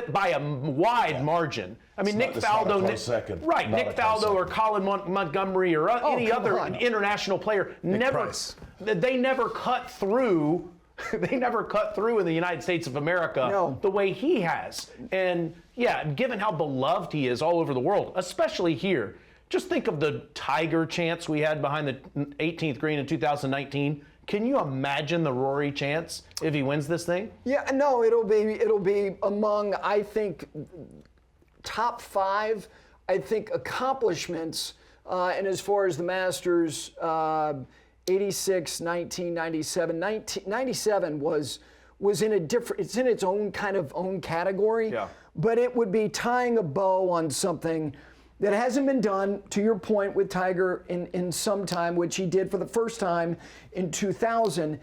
by a wide margin. Nick Faldo, second. Right, Nick Faldo or Colin Montgomery or any other international player they never cut through. They never cut through in the United States of America the way he has. And given how beloved he is all over the world, especially here, just think of the Tiger chance we had behind the 18th green in 2019. Can you imagine the Rory chance if he wins this thing? Yeah, no, it'll be among, I think, top 5, I think, accomplishments. And as far as the Masters, 86, 1997, 97 was in a different, it's in its own kind of own category. Yeah. But it would be tying a bow on something that hasn't been done, to your point, with Tiger in some time, which he did for the first time in 2000.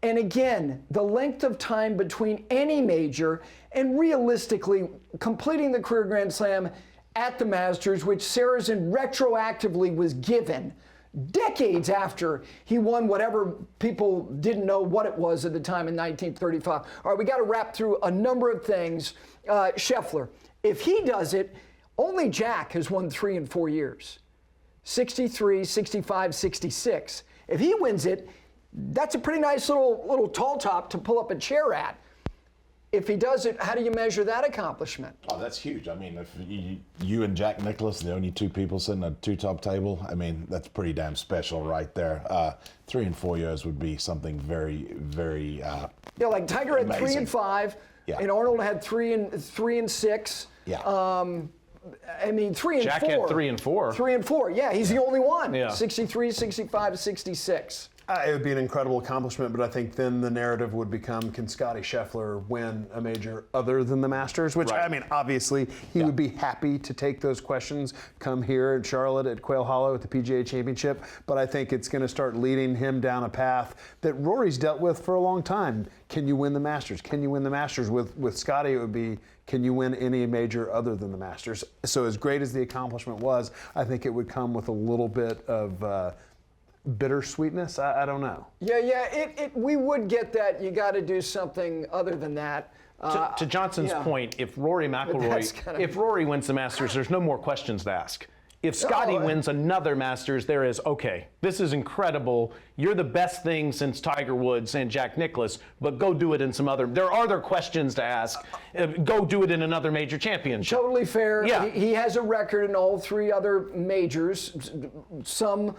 And again, the length of time between any major and realistically completing the career Grand Slam at the Masters, which Sarazen retroactively was given decades after he won whatever people didn't know what it was at the time in 1935. All right, we got to wrap through a number of things. Scheffler, if he does it, only Jack has won 3 in 4 years. 63, 65, 66. If he wins it, that's a pretty nice little tall top to pull up a chair at. If he does it, how do you measure that accomplishment? Oh, that's huge. If you and Jack Nicklaus, the only 2 people sitting at a 2-top table, that's pretty damn special right there. 3 in 4 years would be something very, very like Tiger had amazing. 3 and 5, and Arnold had 3 and 6. Yeah. 3 and 4. Jack had 3 and 4. 3 and 4. Yeah, he's the only one. Yeah. 63, 65, 66. It would be an incredible accomplishment, but I think then the narrative would become, can Scotty Scheffler win a major other than the Masters? Which, obviously, he would be happy to take those questions, come here at Charlotte at Quail Hollow at the PGA Championship, but I think it's going to start leading him down a path that Rory's dealt with for a long time. Can you win the Masters? Can you win the Masters? With Scotty, it would be, can you win any major other than the Masters? So as great as the accomplishment was, I think it would come with a little bit of bittersweetness. I don't know. Yeah. We would get that. You got to do something other than that. To Johnson's point, if Rory McIlroy, if Rory wins the Masters, there's no more questions to ask. If Scotty wins another Masters, there is, okay, this is incredible. You're the best thing since Tiger Woods and Jack Nicklaus, but go do it in some other, there are other questions to ask. Go do it in another major championship. Totally fair. Yeah. He has a record in all 3 other majors, some,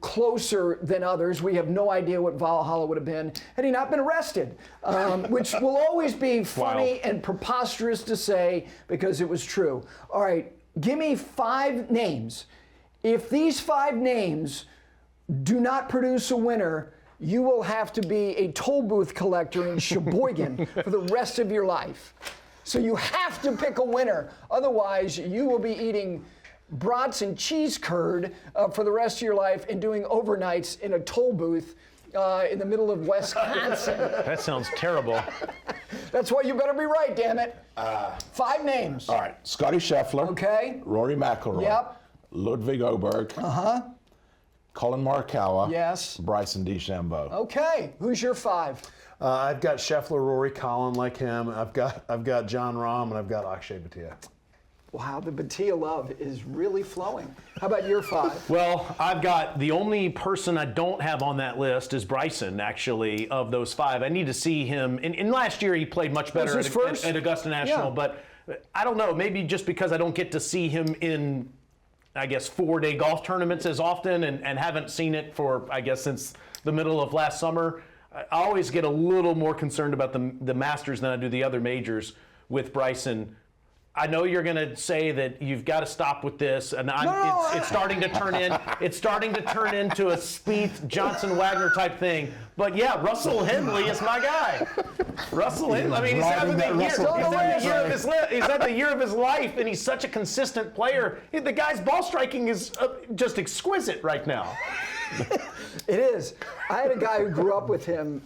closer than others. We have no idea what Valhalla would have been had he not been arrested, which will always be funny and preposterous to say because it was true. All right. Give me 5 names. If these 5 names do not produce a winner, you will have to be a toll booth collector in Sheboygan for the rest of your life. So you have to pick a winner. Otherwise, you will be eating brats and cheese curd for the rest of your life and doing overnights in a toll booth in the middle of Wisconsin. That sounds terrible. That's why you better be right, damn it. 5 names. All right, Scotty Scheffler. Okay. Rory McIlroy. Yep. Ludwig Oberg. Colin Morikawa. Yes. Bryson DeChambeau. Okay. Who's your 5? I've got Scheffler, Rory, Colin, like him. I've got John Rahm, and I've got Akshay Bhatia. Wow, the Bhatia love is really flowing. How about your 5? Well, I've got the only person I don't have on that list is Bryson, actually, of those 5. I need to see him. In last year, he played much better at Augusta National, but I don't know, maybe just because I don't get to see him in, I guess, 4-day golf tournaments as often and haven't seen it for, I guess, since the middle of last summer. I always get a little more concerned about the Masters than I do the other majors with Bryson. I know you're going to say that you've got to stop with this, and it's starting to turn into a Spieth, Johnson, Wagner type thing. But yeah, Russell Henley is my guy. Russell Henley. I mean, he's having the year of his life, and he's such a consistent player. The guy's ball striking is just exquisite right now. It is. I had a guy who grew up with him,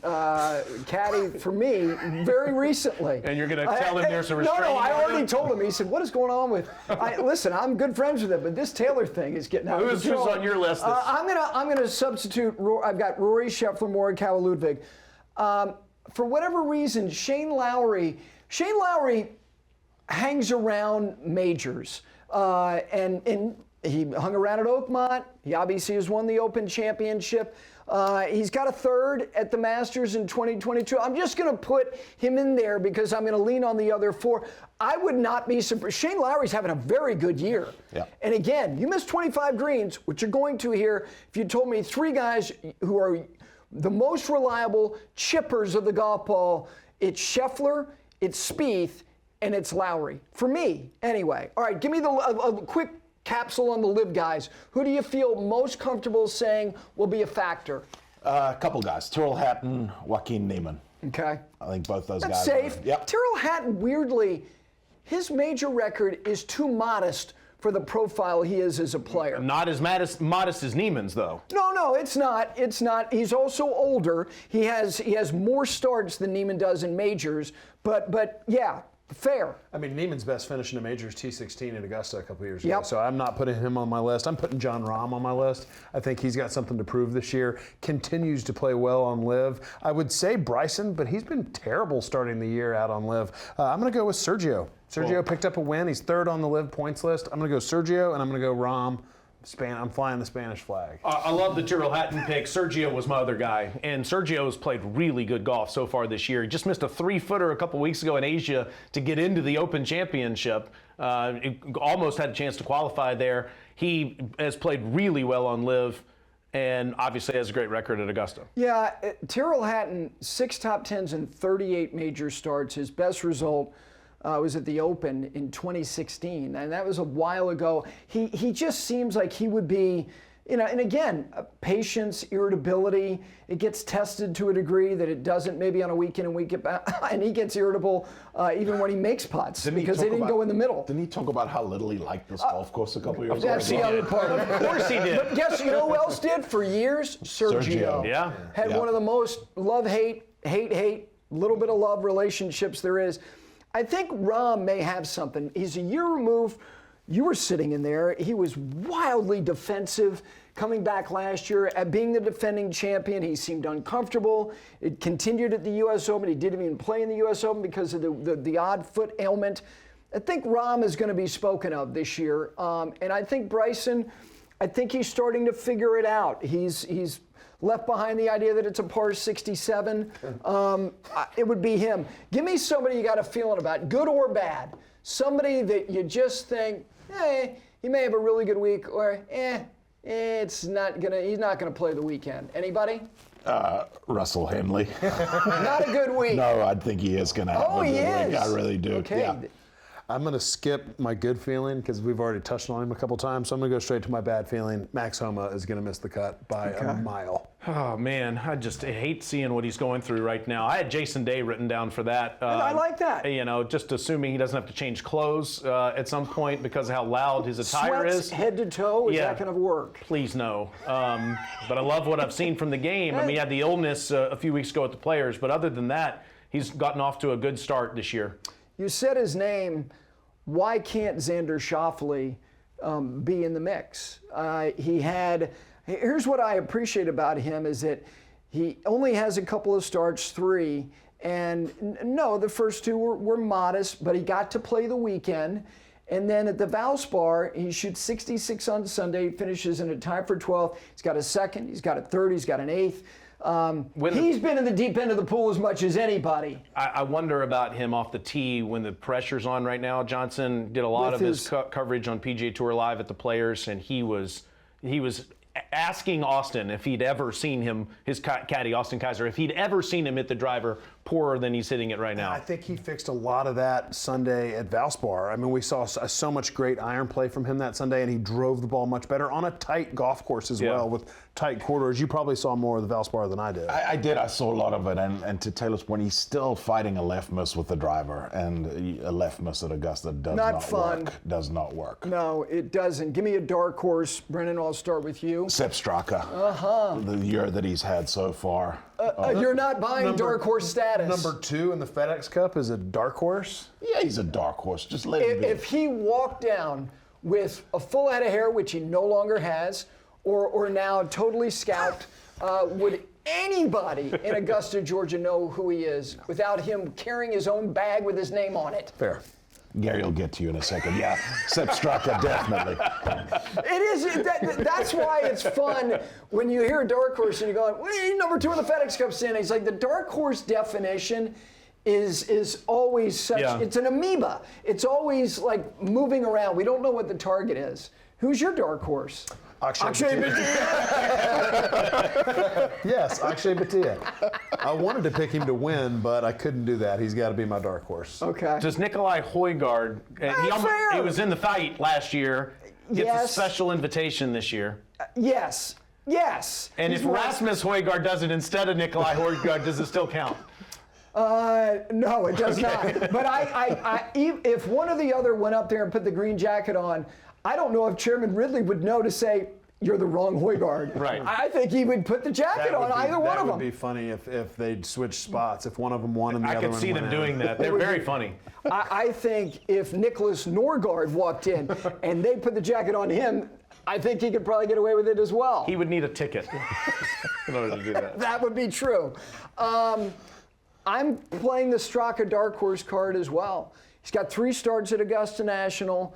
caddy for me, very recently. And you're going to tell him there's a restraining No, I order? already told him. He said, "What is going on with?" Listen, I'm good friends with him, but this Taylor thing is getting out of control. Who's on your list? I'm gonna substitute. I've got Rory, Scheffler, Morikawa, Ludwig. For whatever reason, Shane Lowry hangs around majors, and he hung around at Oakmont. He obviously has won the Open Championship. He's got a 3rd at the Masters in 2022. I'm just going to put him in there because I'm going to lean on the other 4. I would not be surprised. Shane Lowry's having a very good year. Yeah. And again, you missed 25 greens, which you're going to here. If you told me 3 guys who are the most reliable chippers of the golf ball, it's Scheffler, it's Spieth, and it's Lowry. For me, anyway. All right, give me a quick capsule on the live guys. Who do you feel most comfortable saying will be a factor? A couple guys. Tyrrell Hatton, Joaquin Niemann. Okay. I think both those That's guys. safe. Yep. Tyrrell Hatton, weirdly, his major record is too modest for the profile he is as a player. Not as modest as Niemann's, though. No, it's not. It's not. He's also older. He has more starts than Niemann does in majors. But yeah. Fair. I mean, Niemann's best finish in a major is T16 at Augusta a couple years ago. Yep. So I'm not putting him on my list. I'm putting John Rahm on my list. I think he's got something to prove this year. Continues to play well on LIV. I would say Bryson, but he's been terrible starting the year out on LIV. I'm going to go with Sergio. Sergio picked up a win. He's 3rd on the LIV points list. I'm going to go Sergio, and I'm going to go Rahm. I'm flying the Spanish flag. I love the Tyrrell Hatton pick. Sergio was my other guy, and Sergio's played really good golf so far this year. He just missed a 3-footer a couple weeks ago in Asia to get into the Open Championship. Almost had a chance to qualify there. He has played really well on LIV, and obviously has a great record at Augusta. Yeah, Tyrrell Hatton, 6 top 10s and 38 major starts. His best result was at the Open in 2016, and that was a while ago. He just seems like he would be, and again, patience, irritability, it gets tested to a degree that it doesn't maybe on a week in and week out, and he gets irritable even when he makes putts because they didn't go in the middle. Didn't he talk about how little he liked this golf course a couple years ago? That's the other part of it. Of course he did. But guess you know who else did for years? Sergio. Yeah. Had one of the most love-hate, little bit of love relationships there is. I think Rahm may have something. He's a year removed. You were sitting in there. He was wildly defensive coming back last year. At being the defending champion, he seemed uncomfortable. It continued at the U.S. Open. He didn't even play in the U.S. Open because of the odd foot ailment. I think Rahm is going to be spoken of this year. And I think Bryson, I think he's starting to figure it out. He's left behind the idea that it's a par 67. It would be him. Give me somebody you got a feeling about, good or bad. Somebody that you just think, he may have a really good week, or he's not gonna play the weekend. Anybody? Russell Henley. Not a good week. No, I think he is going to have a good week. I really do. Okay. Yeah. I'm going to skip my good feeling because we've already touched on him a couple times. So I'm going to go straight to my bad feeling. Max Homa is going to miss the cut by a mile. Oh, man, I hate seeing what he's going through right now. I had Jason Day written down for that. I like that. You know, just assuming he doesn't have to change clothes at some point because of how loud his attire Sweats is. head to toe, is that going to work? Please no. But I love what I've seen from the game. I mean, he had the illness a few weeks ago at the Players, but other than that, he's gotten off to a good start this year. You said his name. Why can't Xander Schauffele be in the mix? Here's what I appreciate about him is that he only has a couple of starts, 3, and no, the first 2 were modest, but he got to play the weekend. And then at the Valspar, he shoots 66 on Sunday, finishes in a tie for 12th. He's got a second, he's got a third, he's got an 8th. He's been in the deep end of the pool as much as anybody. I wonder about him off the tee when the pressure's on right now. Johnson did a lot of his coverage on PGA Tour Live at the Players, and he was asking Austin if he'd ever seen him, his caddy, Austin Kaiser, if he'd ever seen him hit the driver poorer than he's hitting it right now. I think he fixed a lot of that Sunday at Valspar. I mean, we saw so much great iron play from him that Sunday, and he drove the ball much better on a tight golf course as well with tight quarters. You probably saw more of the Valspar than I did. I did. I saw a lot of it. And to Taylor's point, he's still fighting a left miss with the driver. And a left miss at Augusta does not work. No, it doesn't. Give me a dark horse. Brendon, I'll start with you. Sepp Straka. The year that he's had so far. You're not buying dark horse status. Number 2 in the FedEx Cup is a dark horse? Yeah, he's a dark horse. Just let him be. If he walked down with a full head of hair, which he no longer has, or now totally scalped, would anybody in Augusta, Georgia know who he is without him carrying his own bag with his name on it? Fair. Gary will get to you in a second. Yeah, Sepp Straka, definitely. It is. That's why it's fun when you hear a dark horse and you're going, well, he's number 2 in the FedEx Cup standings. Like the dark horse definition is always such. Yeah. It's an amoeba. It's always like moving around. We don't know what the target is. Who's your dark horse? Akshay Bhatia. Yes, Akshay Bhatia. I wanted to pick him to win, but I couldn't do that. He's got to be my dark horse. Okay. Does Nikolai Højgaard, he was in the fight last year, get the special invitation this year? Yes. And if Rasmus Højgaard does it instead of Nikolai Højgaard, does it still count? No, it does not. But if one or the other went up there and put the green jacket on, I don't know if Chairman Ridley would know to say, you're the wrong Højgaard. Right. I think he would put the jacket on either one of them. That would be funny if they'd switched spots, if one of them won and the other one went out. I could see them doing that. They're very funny. I think if Nicholas Norgard walked in and they put the jacket on him, I think he could probably get away with it as well. He would need a ticket in order to do that. That would be true. I'm playing the Straka Dark Horse card as well. He's got 3 starts at Augusta National.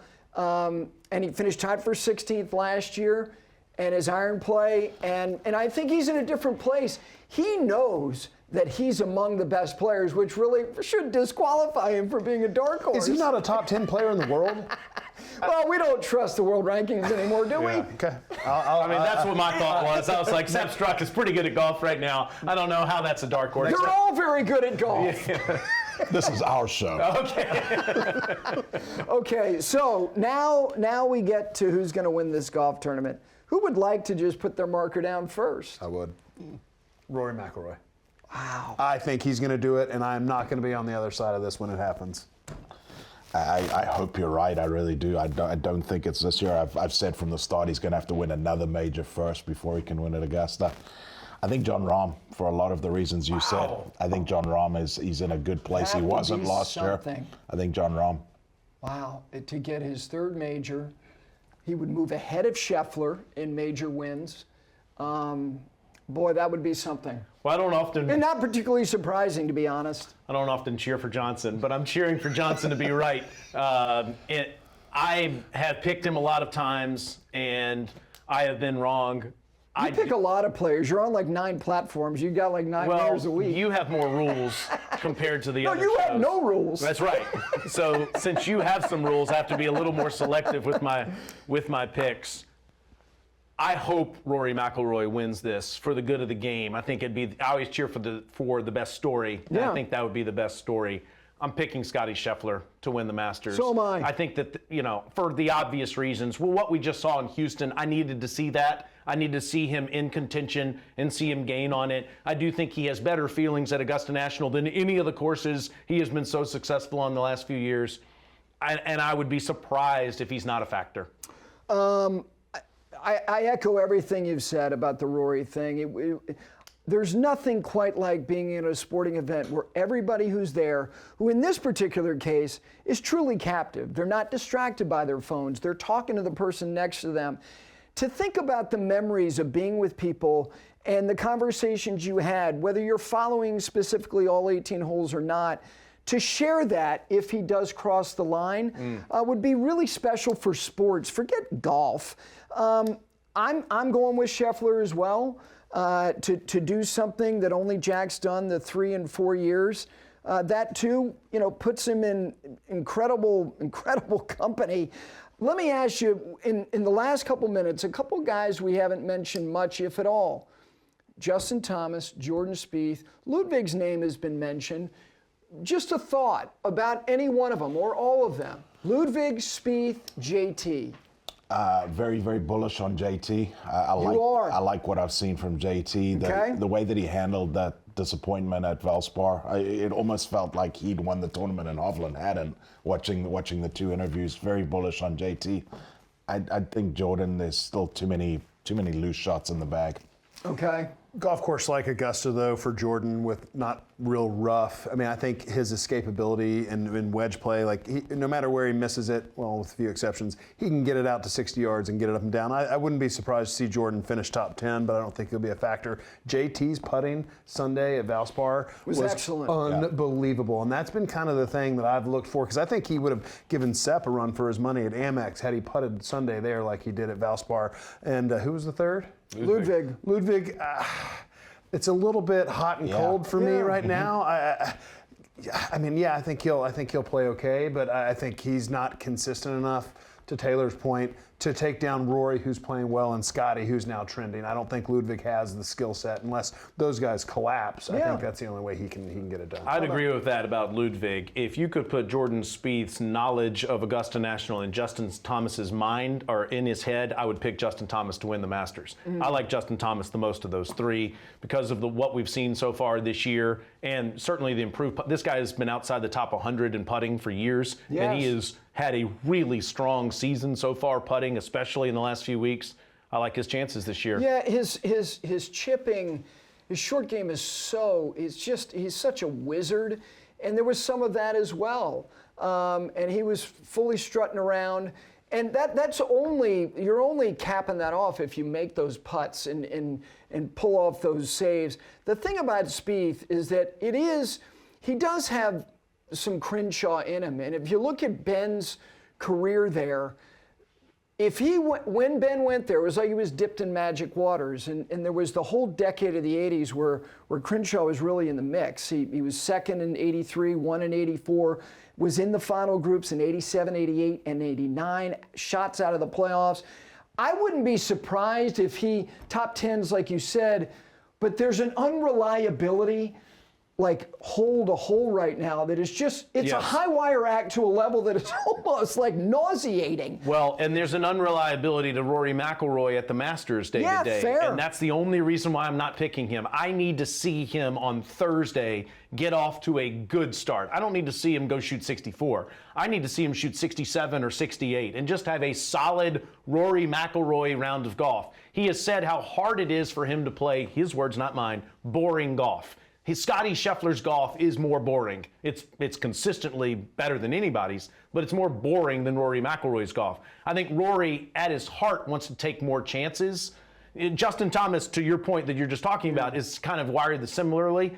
And he finished tied for 16th last year, and his iron play, and I think he's in a different place. He knows that he's among the best players, which really should disqualify him from being a dark horse. Is he not a top 10 player in the world? Well, we don't trust the world rankings anymore, do we? Okay. I mean, that's what my thought was. I was like, Sepp Straka is pretty good at golf right now. I don't know how that's a dark horse. They're all very good at golf. Yeah. This is our show. Okay. Okay, so now we get to who's going to win this golf tournament. Who would like to just put their marker down first? I would. Rory McIlroy. Wow. I think he's going to do it, and I'm not going to be on the other side of this when it happens. I hope you're right. I really do. I don't think it's this year. I've said from the start he's going to have to win another major first before he can win at Augusta. I think Jon Rahm, for a lot of the reasons you said. I think Jon Rahm he's in a good place. He wasn't last year. I think Jon Rahm. Wow, to get his third major. He would move ahead of Scheffler in major wins. Boy, that would be something. Well, I don't often. And not particularly surprising, to be honest. I don't often cheer for Johnson, but I'm cheering for Johnson to be right. I have picked him a lot of times, and I have been wrong. You pick a lot of players. You're on like 9 platforms. You got like 9 players a week. You have more rules compared to the other No, you have shows. no rules. That's right. So since you have some rules, I have to be a little more selective with my picks. I hope Rory McIlroy wins this for the good of the game. I think I always cheer for the best story. And Yeah. I think that would be the best story. I'm picking Scotty Scheffler to win the Masters. So am I. I think that, for the obvious reasons. Well, what we just saw in Houston, I needed to see that. I need to see him in contention and see him gain on it. I do think he has better feelings at Augusta National than any of the courses he has been so successful on the last few years. And I would be surprised if he's not a factor. I echo everything you've said about the Rory thing. There's nothing quite like being in a sporting event where everybody who's there, who in this particular case is truly captive. They're not distracted by their phones. They're talking to the person next to them. To think about the memories of being with people and the conversations you had, whether you're following specifically all 18 holes or not, to share that if he does cross the line would be really special for sports. Forget golf. I'm going with Scheffler as well. To do something that only Jack's done the 3 and 4 years. That too, puts him in incredible company. Let me ask you, in the last couple minutes, a couple guys we haven't mentioned much, if at all. Justin Thomas, Jordan Spieth, Ludwig's name has been mentioned. Just a thought about any one of them or all of them. Ludwig, Spieth, JT. Very, very bullish on JT. I like what I've seen from JT. The way that he handled that disappointment at Valspar, it almost felt like he'd won the tournament and Hovland hadn't. Watching the 2 interviews, very bullish on JT. I think Jordan, there's still too many loose shots in the bag. Okay. Golf course like Augusta, though, for Jordan with not real rough. I mean, I think his escapability and wedge play, no matter where he misses it, well, with a few exceptions, he can get it out to 60 yards and get it up and down. I wouldn't be surprised to see Jordan finish top 10, but I don't think he'll be a factor. JT's putting Sunday at Valspar was excellent. Unbelievable. And that's been kind of the thing that I've looked for, because I think he would have given Sepp a run for his money at Amex had he putted Sunday there like he did at Valspar. And who was the third? Ludwig. It's a little bit hot and cold for me right now. I think he'll play okay, but I think he's not consistent enough, to Taylor's point, to take down Rory, who's playing well, and Scotty, who's now trending. I don't think Ludwig has the skill set unless those guys collapse. I think that's the only way he can get it done. I'd agree with that about Ludwig. If you could put Jordan Spieth's knowledge of Augusta National in Justin Thomas's mind or in his head, I would pick Justin Thomas to win the Masters. I like Justin Thomas the most of those 3 because of what we've seen so far this year, and certainly the improved. This guy has been outside the top 100 in putting for years, and he has had a really strong season so far putting, especially in the last few weeks. I like his chances this year. Yeah, his chipping, his short game is he's such a wizard, and there was some of that as well. And he was fully strutting around, and you're only capping that off if you make those putts and pull off those saves. The thing about Spieth is that he does have some Crenshaw in him. And if you look at Ben's career there, when Ben went there, it was like he was dipped in magic waters. And there was the whole decade of the 80s where Crenshaw was really in the mix. He was second in 83, won in 84, was in the final groups in 87, 88, and 89, shots out of the playoffs. I wouldn't be surprised if he top 10s, like you said, but there's an unreliability like hole to hole right now that is just, it's a high wire act to a level that is almost like nauseating. Well, and there's an unreliability to Rory McIlroy at the Masters day to day. Fair. And that's the only reason why I'm not picking him. I need to see him on Thursday get off to a good start. I don't need to see him go shoot 64. I need to see him shoot 67 or 68 and just have a solid Rory McIlroy round of golf. He has said how hard it is for him to play, his words, not mine, boring golf. Scottie Scheffler's golf is more boring. It's consistently better than anybody's, but it's more boring than Rory McIlroy's golf. I think Rory, at his heart, wants to take more chances. Justin Thomas, to your point that you're just talking about, is kind of wired similarly.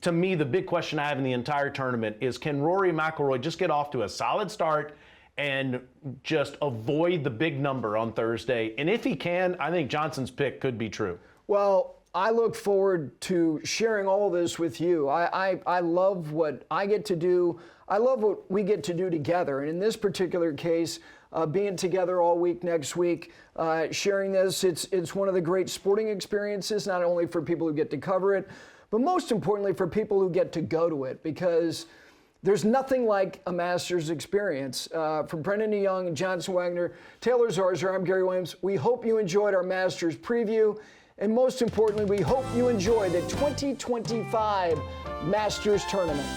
To me, the big question I have in the entire tournament is, can Rory McIlroy just get off to a solid start and just avoid the big number on Thursday? And if he can, I think Johnson's pick could be true. Well, I look forward to sharing all this with you. I love what I get to do. I love what we get to do together. And in this particular case, being together all week next week, sharing this, it's one of the great sporting experiences, not only for people who get to cover it, but most importantly for people who get to go to it, because there's nothing like a Masters experience. From Brendon DeYoung, Johnson Wagner, Taylor Zarzour, I'm Gary Williams. We hope you enjoyed our Masters preview. And most importantly, we hope you enjoy the 2025 Masters Tournament.